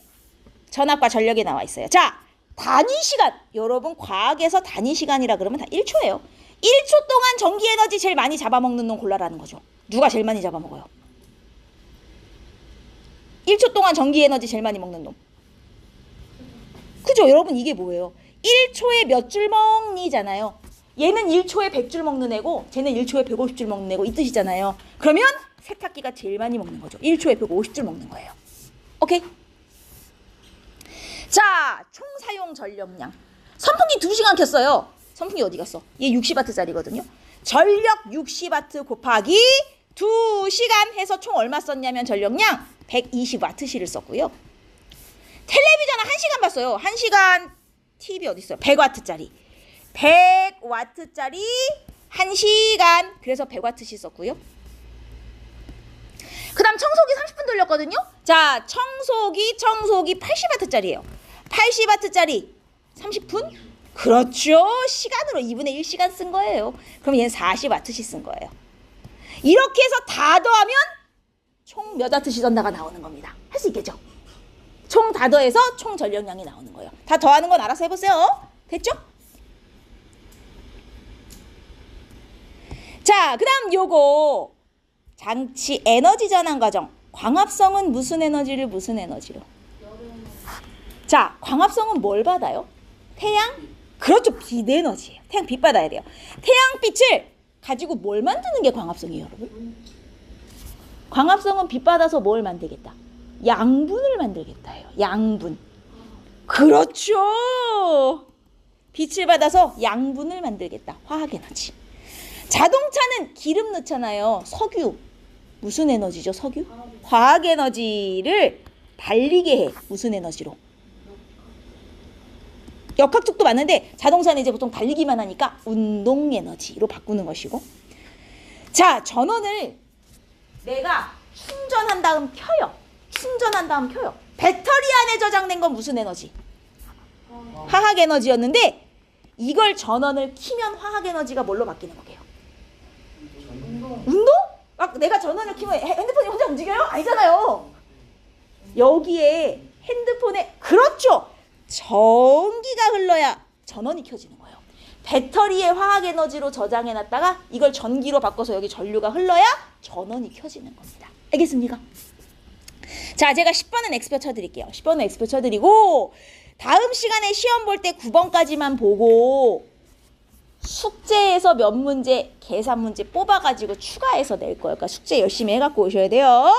전압과 전력이 나와 있어요. 자, 단위 시간. 여러분 과학에서 단위 시간이라 그러면 다 1초예요. 1초 동안 전기 에너지 제일 많이 잡아먹는 놈 골라라는 거죠. 누가 제일 많이 잡아먹어요? 1초 동안 전기 에너지 제일 많이 먹는 놈. 그죠? 여러분 이게 뭐예요? 1초에 몇 줄 먹니잖아요. 얘는 1초에 100줄 먹는 애고 쟤는 1초에 150줄 먹는 애고 이 뜻이잖아요. 그러면 세탁기가 제일 많이 먹는 거죠. 1초에 150줄 먹는 거예요. 오케이? 자, 총 사용 전력량. 선풍기 2시간 켰어요. 선풍기 어디 갔어? 얘 60W짜리거든요. 전력 60W 곱하기 2시간 해서 총 얼마 썼냐면 전력량 120W시를 썼고요. 텔레비전은 1시간 봤어요. 1시간 TV 어디 있어요? 100W짜리. 100W짜리 1시간. 그래서 100W시 썼고요. 그 다음 청소기 30분 돌렸거든요. 자, 청소기 80W짜리예요. 80W짜리 30분? 그렇죠. 시간으로 2분의 1시간 쓴 거예요. 그럼 얘는 40W시 쓴 거예요. 이렇게 해서 다 더하면 총 몇 W시 전다가 나오는 겁니다. 할 수 있겠죠? 총 다 더해서 총 전력량이 나오는 거예요. 다 더하는 건 알아서 해보세요. 됐죠? 자, 그 다음 요거 장치 에너지 전환 과정. 광합성은 무슨 에너지를 무슨 에너지로? 자, 광합성은 뭘 받아요? 태양? 그렇죠. 빛 에너지예요. 태양 빛 받아야 돼요. 태양빛을 가지고 뭘 만드는 게 광합성이에요, 여러분? 광합성은 빛 받아서 뭘 만들겠다? 양분을 만들겠다 해요. 양분. 그렇죠. 빛을 받아서 양분을 만들겠다. 화학에너지. 자동차는 기름 넣잖아요. 석유. 무슨 에너지죠? 석유? 화학에너지를 달리게 해. 무슨 에너지로? 역학적도 맞는데 자동차는 이제 보통 달리기만 하니까 운동에너지로 바꾸는 것이고. 자, 전원을 내가 충전한 다음 켜요. 충전한 다음 켜요. 배터리 안에 저장된 건 무슨 에너지? 화학 에너지였는데 이걸 전원을 키면 화학 에너지가 뭘로 바뀌는 거게요? 운동? 막 내가 전원을 키면 핸드폰이 혼자 움직여요? 아니잖아요. 여기에 핸드폰에 그렇죠. 전기가 흘러야 전원이 켜지는 거예요. 배터리에 화학 에너지로 저장해 놨다가 이걸 전기로 바꿔서 여기 전류가 흘러야 전원이 켜지는 겁니다. 알겠습니까? 자, 제가 10번은 X표 쳐드릴게요. 10번은 X표 쳐드리고 다음 시간에 시험 볼 때 9번까지만 보고 숙제에서 몇 문제, 계산 문제 뽑아가지고 추가해서 낼 거예요. 그러니까 숙제 열심히 해갖고 오셔야 돼요.